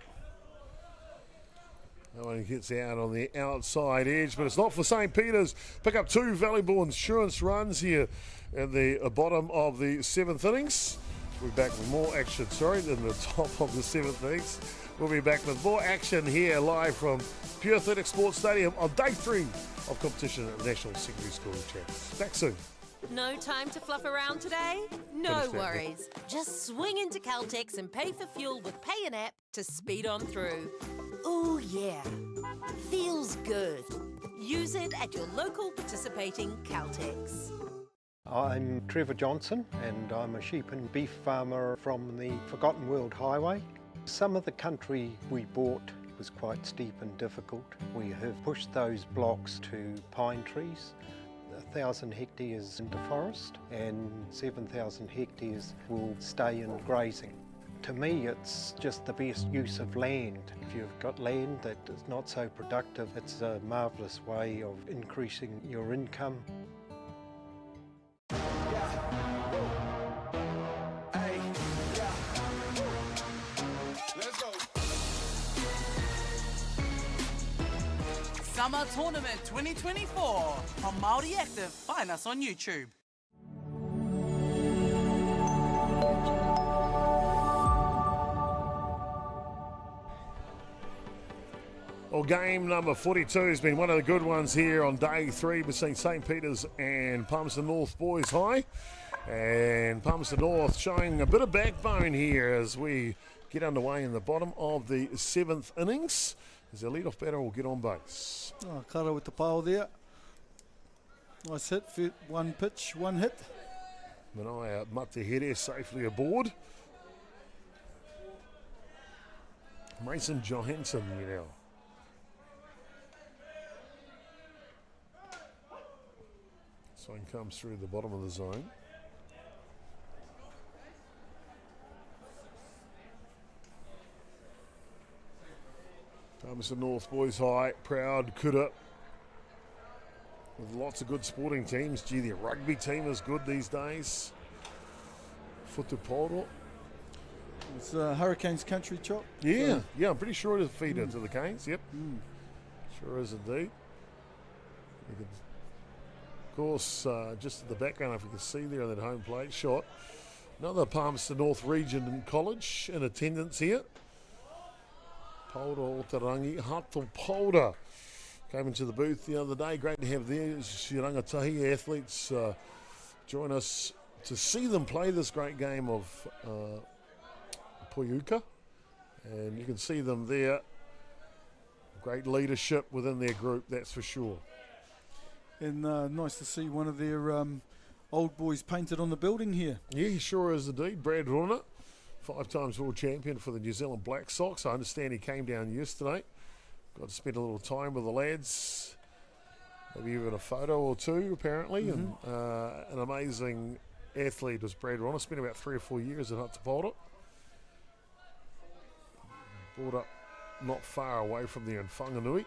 Speaker 1: That one gets out on the outside edge, but it's not for St. Peter's. Pick up 2 valuable insurance runs here at the bottom of the 7th innings. We'll be back with more action, in the top of the 7th innings. We'll be back with more action here live from Pure Athletic Sports Stadium on day 3 of competition at the National Secondary School Champions. Back soon.
Speaker 13: No time to fluff around today? No
Speaker 1: Finish that,
Speaker 13: worries. Just swing into Caltex and pay for fuel with Pay and App to speed on through. Ooh, yeah. Feels good. Use it at your local participating Caltex.
Speaker 8: I'm Trevor Johnson and I'm a sheep and beef farmer from the Forgotten World Highway. Some of the country we bought was quite steep and difficult. We have pushed those blocks to pine trees. 1,000 hectares into forest and 7,000 hectares will stay in grazing. To me, it's just the best use of land. If you've got land that is not so productive, it's a marvellous way of increasing your income.
Speaker 3: Summer Tournament 2024 on Māori Active. Find us on YouTube.
Speaker 1: Well, game number 42 has been one of the good ones here on day 3 between St. Peter's and Palmerston North Boys High. And Palmerston North showing a bit of backbone here as we get underway in the bottom of the 7th innings. As the lead-off batter will get on base.
Speaker 2: Oh, Kara with the pile there. Nice hit, 1 pitch, 1 hit.
Speaker 1: Manaya Matahere safely aboard. Mason Johansson here now. Swing comes through the bottom of the zone. Palmerston North Boys High, proud Kuda. With lots of good sporting teams. Gee, their rugby team is good these days. Futuporo.
Speaker 2: It's Hurricanes country, Chop.
Speaker 1: Yeah, yeah, I'm pretty sure it is a feeder to the Canes, yep. Sure is indeed. You can, of course, just at the background, if you can see there on that home plate shot, another Palmerston North Region College in attendance here. Polder Otarangi, Hato Polder came into the booth the other day. Great to have these rangatahi athletes join us to see them play this great game of Poiuka. And you can see them there. Great leadership within their group, that's for sure.
Speaker 2: And nice to see one of their old boys painted on the building here.
Speaker 1: Yeah, he sure is indeed. Brad Rona, 5 times world champion for the New Zealand Black Sox. I understand he came down yesterday. Got to spend a little time with the lads. Maybe even a photo or 2, apparently. And an amazing athlete was Brad Rona. Spent about 3 or 4 years at Hatapolta. Brought up not far away from there in Whanganui.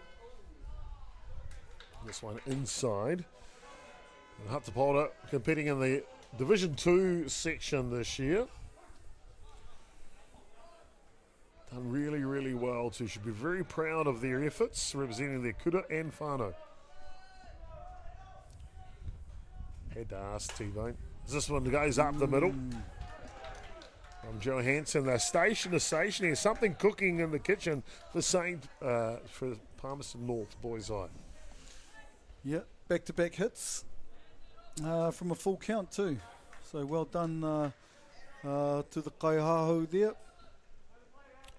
Speaker 1: This one inside. And Hatapolta competing in the Division 2 section this year. Done really, really well too. Should be very proud of their efforts representing their kuda and whānau. Had to ask T-Bone. This one goes up the middle. From Johansson. They're station to station. There's something cooking in the kitchen for for Palmerston North Boys High.
Speaker 2: Yeah, back-to-back hits from a full count too. So well done to the Kaihahu there.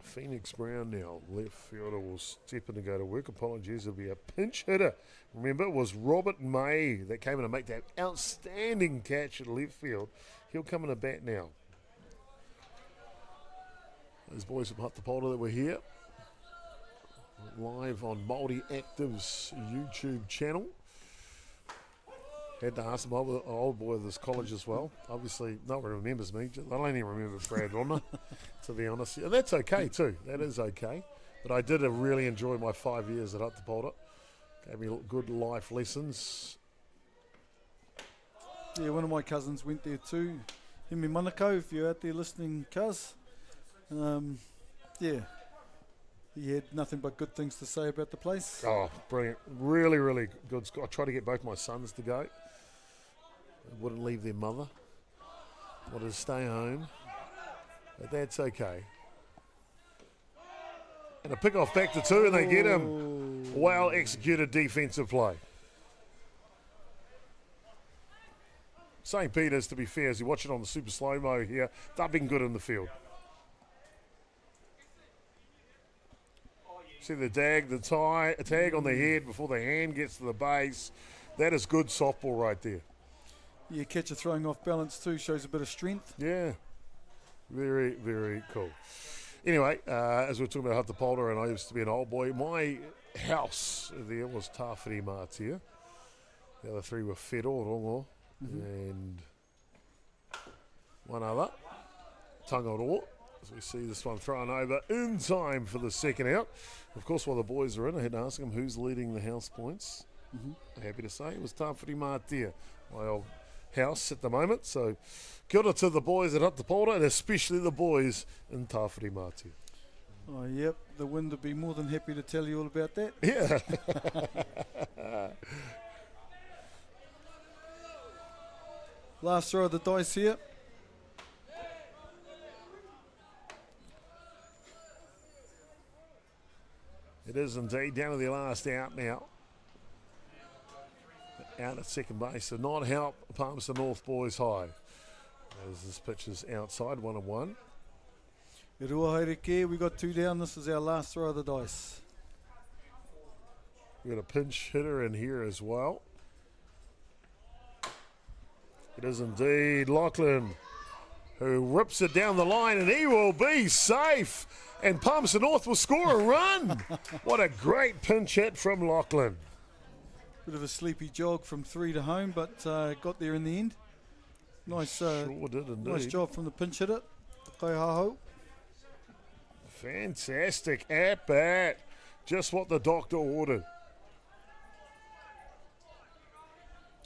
Speaker 1: Phoenix Brown now, left fielder, will step in to go to work. Apologies, it'll be a pinch hitter. Remember, it was Robert May that came in to make that outstanding catch at left field. He'll come in to bat now. Those boys from Hatapolta that were here, live on Māori Active's YouTube channel. Had to ask him, I'm an old boy of this college as well. Obviously, no one remembers me. I only remember Brad Ronna, to be honest. And that's okay too. That is okay. But I did really enjoy my 5 years at Atiawa. Gave me good life lessons.
Speaker 2: Yeah, one of my cousins went there too. Himi Manukau, if you're out there listening, cuz. Yeah, he had nothing but good things to say about the place.
Speaker 1: Oh, brilliant. Really, really good. I tried to get both my sons to go. They wouldn't leave their mother. Wanted to stay home. But that's okay. And a pick off back to 2 and they get him. Well executed defensive play. St. Peter's, to be fair, as you watch it on the super slow-mo here, they've been good in the field. See the tag on the head before the hand gets to the base. That is good softball right there.
Speaker 2: Yeah, catcher throwing off balance too, shows a bit of strength.
Speaker 1: Yeah, very, very cool. Anyway, as we're talking about Atiawa, and I used to be an old boy, my house there was Tawhiri Mātia. The other 3 were Whero, Rongo, and one other, Tangaroa. As we see this one thrown over in time for the second out. Of course, while the boys are in, I had to ask them who's leading the house points. Happy to say it was Tawhiri Mātia, my old house at the moment. So kia ora to the boys at Atiawa and especially the boys in Tawhiri Mātia.
Speaker 2: Oh, yep, the wind would be more than happy to tell you all about that.
Speaker 1: Yeah.
Speaker 2: Last throw of the dice here.
Speaker 1: It is indeed down to the last out now. Out at second base, so not help Palmerston North boys high. As this pitch is outside, 1-1.
Speaker 2: E rua haere ke, we got 2 down. This is our last throw of the dice.
Speaker 1: We've got a pinch hitter in here as well. It is indeed Lachlan who rips it down the line, and he will be safe. And Palmerston North will score a run. What a great pinch hit from Lachlan.
Speaker 2: Bit of a sleepy jog from 3 to home, but got there in the end. Nice,
Speaker 1: sure did indeed.
Speaker 2: Nice job from the pinch hitter. Kaihaho.
Speaker 1: Fantastic at bat. Just what the doctor ordered.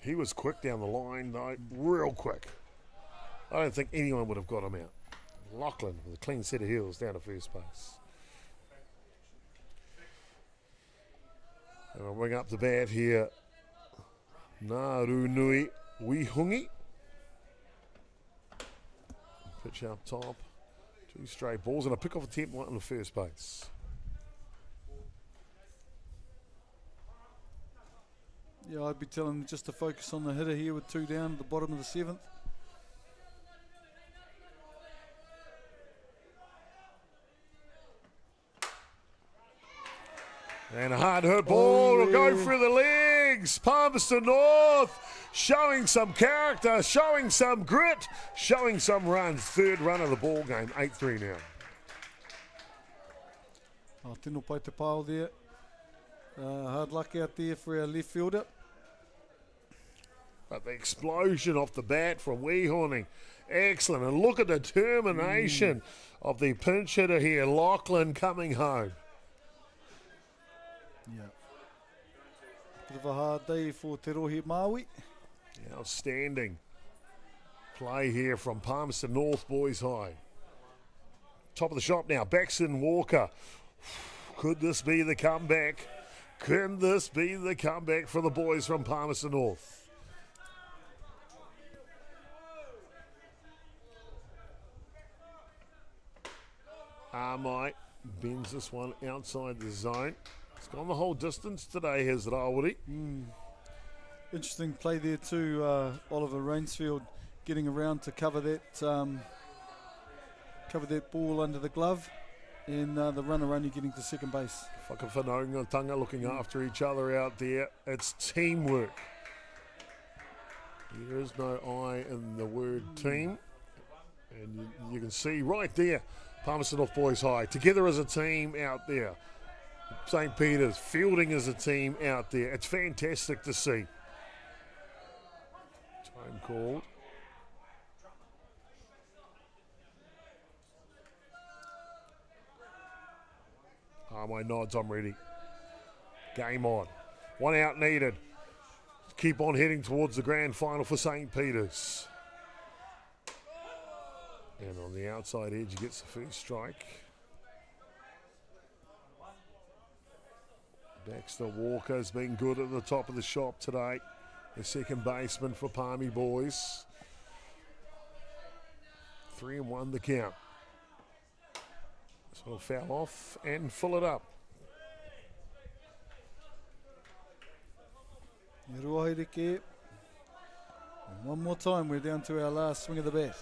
Speaker 1: He was quick down the line, though, real quick. I don't think anyone would have got him out. Lachlan with a clean set of heels down to first base. And I'll bring up the bat here. Naru Nui Wihungi. Pitch up top. 2 straight balls and a pick-off attempt on the first base.
Speaker 2: Yeah, I'd be telling them just to focus on the hitter here with 2 down at the bottom of the 7th.
Speaker 1: And a hard hit ball will go through the legs. Palmerston North showing some character, showing some grit, showing some runs. 3rd run of the ball game, 8-3 now.
Speaker 2: Oh, tino pai te pao there. Hard luck out there for our left fielder.
Speaker 1: But the explosion off the bat from Wehorning. Excellent. And look at the determination of the pinch hitter here, Lachlan, coming home.
Speaker 2: Yeah. Bit of a hard day for Te Rohi Maui.
Speaker 1: Outstanding play here from Palmerston North boys high. Top of the shop now, Baxton Walker. Could this be the comeback? Can this be the comeback for the boys from Palmerston North? Armite bends this one outside the zone. It's gone the whole distance today, has Rawiri.
Speaker 2: Interesting play there too, Oliver Rainsfield getting around to cover that ball under the glove, and the runner only getting to second base.
Speaker 1: Whakawhanaungatanga looking after each other out there. It's teamwork. There is no I in the word team. And you can see right there, Palmerston North boys high, together as a team out there. St. Peter's fielding as a team out there. It's fantastic to see. Time called. My nods, I'm ready. Game on. 1 out needed. Keep on heading towards the grand final for St. Peter's. And on the outside edge, he gets the first strike. Dexter Walker's been good at the top of the shop today. The second baseman for Palmy boys. 3-1 the count. So foul off and fill it up.
Speaker 2: And one more time, we're down to our last swing of the bat.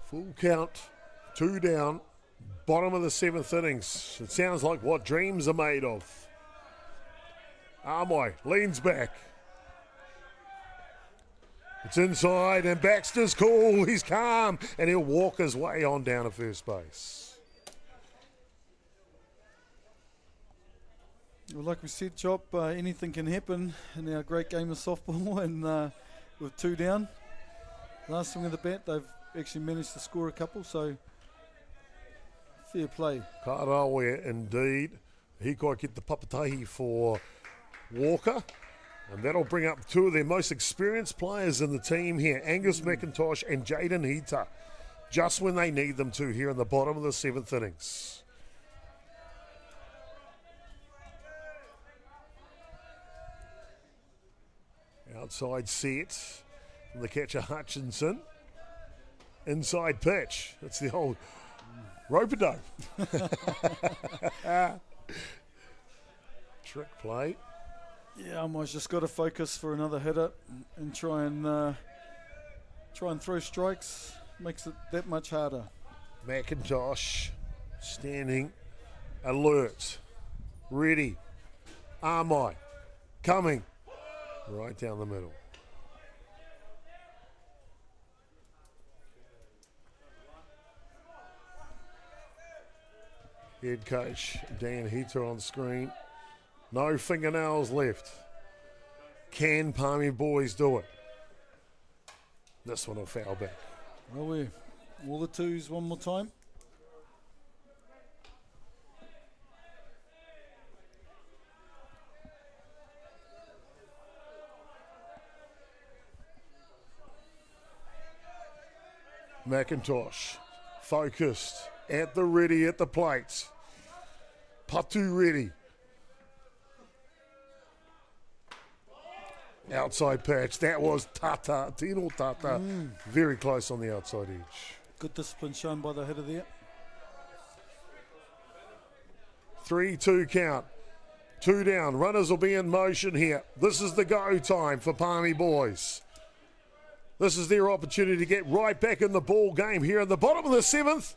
Speaker 1: Full count, 2 down, bottom of the 7th innings. It sounds like what dreams are made of. Armoy leans back. It's inside and Baxter's cool. He's calm and he'll walk his way on down to first base.
Speaker 2: Well, like we said, Chop, anything can happen in our great game of softball, and with 2 down, last swing of the bat, they've actually managed to score a couple, so fair play.
Speaker 1: Karawe indeed. He quite get the papatahi for Walker, and that'll bring up 2 of their most experienced players in the team here, Angus McIntosh and Jaden Hita, just when they need them to here in the bottom of the 7th innings. Outside set from the catcher Hutchinson. Inside pitch. That's the old rope-a-dope. Trick play.
Speaker 2: Yeah, I've just got to focus for another hitter and try and throw strikes. Makes it that much harder.
Speaker 1: McIntosh standing alert, ready. Armai coming. Right down the middle. Head coach Dan Heater on screen. No fingernails left. Can Palmy boys do it? This one will foul back.
Speaker 2: Well, we all the 2s one more time.
Speaker 1: McIntosh, focused, at the ready, at the plate. Patu ready. Outside patch, that was Tino Tata. Very close on the outside edge.
Speaker 2: Good discipline shown by the hitter there.
Speaker 1: 3-2 count. 2 down, runners will be in motion here. This is the go time for Palmy boys. This is their opportunity to get right back in the ball game here in the bottom of the 7th.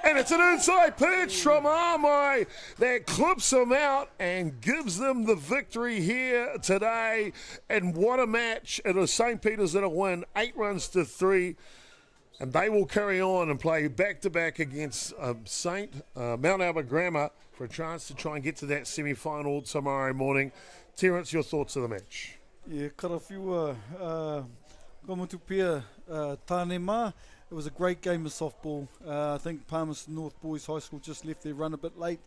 Speaker 1: And it's an inside pitch from Armai that clips them out and gives them the victory here today. And what a match. It was St. Peter's that'll win 8-3. And they will carry on and play back-to-back against Mount Albert Grammar for a chance to try and get to that semi-final tomorrow morning. Terence, your thoughts of the match?
Speaker 2: Yeah, karawhiua. Komutupia Tanema. It was a great game of softball. I think Palmerston North Boys High School just left their run a bit late.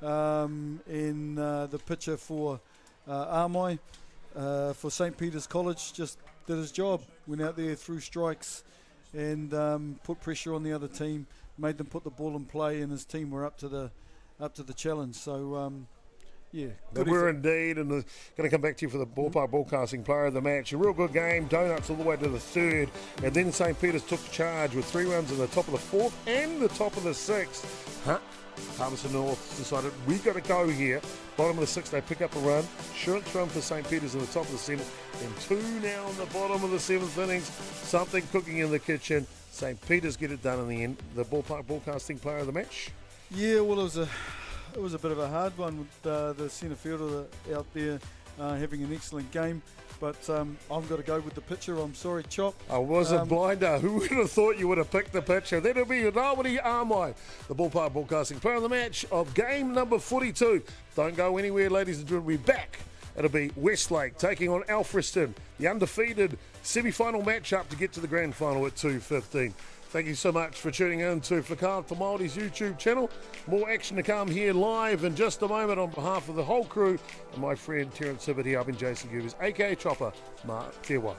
Speaker 2: And the pitcher for Armai for St. Peter's College just did his job. Went out there, threw strikes, and put pressure on the other team. Made them put the ball in play, and his team were up to the challenge. So. Yeah,
Speaker 1: they were indeed, and going to come back to you for the Ballpark Broadcasting Player of the Match. A real good game, donuts all the way to the 3rd, and then St. Peter's took charge with 3 runs in the top of the 4th and the top of the 6th. Palmerston North decided we got to go here. Bottom of the 6th, they pick up a run. Insurance run for St. Peter's in the top of the 7th, and 2 now in the bottom of the 7th innings. Something cooking in the kitchen. St. Peter's get it done in the end. The Ballpark Broadcasting Player of the Match.
Speaker 2: Yeah, well, it was a bit of a hard one with the centre fielder out there having an excellent game. But I've got to go with the pitcher. I'm sorry, Chop.
Speaker 1: I was a blinder. Who would have thought you would have picked the pitcher? That'll be Rawiri Armai, the Ballpark Broadcasting Player of the Match of game number 42. Don't go anywhere, ladies and gentlemen. We'll be back. It'll be Westlake taking on Alfriston, the undefeated semi-final matchup to get to the grand final at 2:15. Thank you so much for tuning in to Whakaata for Māori's YouTube channel. More action to come here live in just a moment on behalf of the whole crew and my friend Terence Hibbert here. I've been Jason Gerbes, aka Chopper. Mā te wā.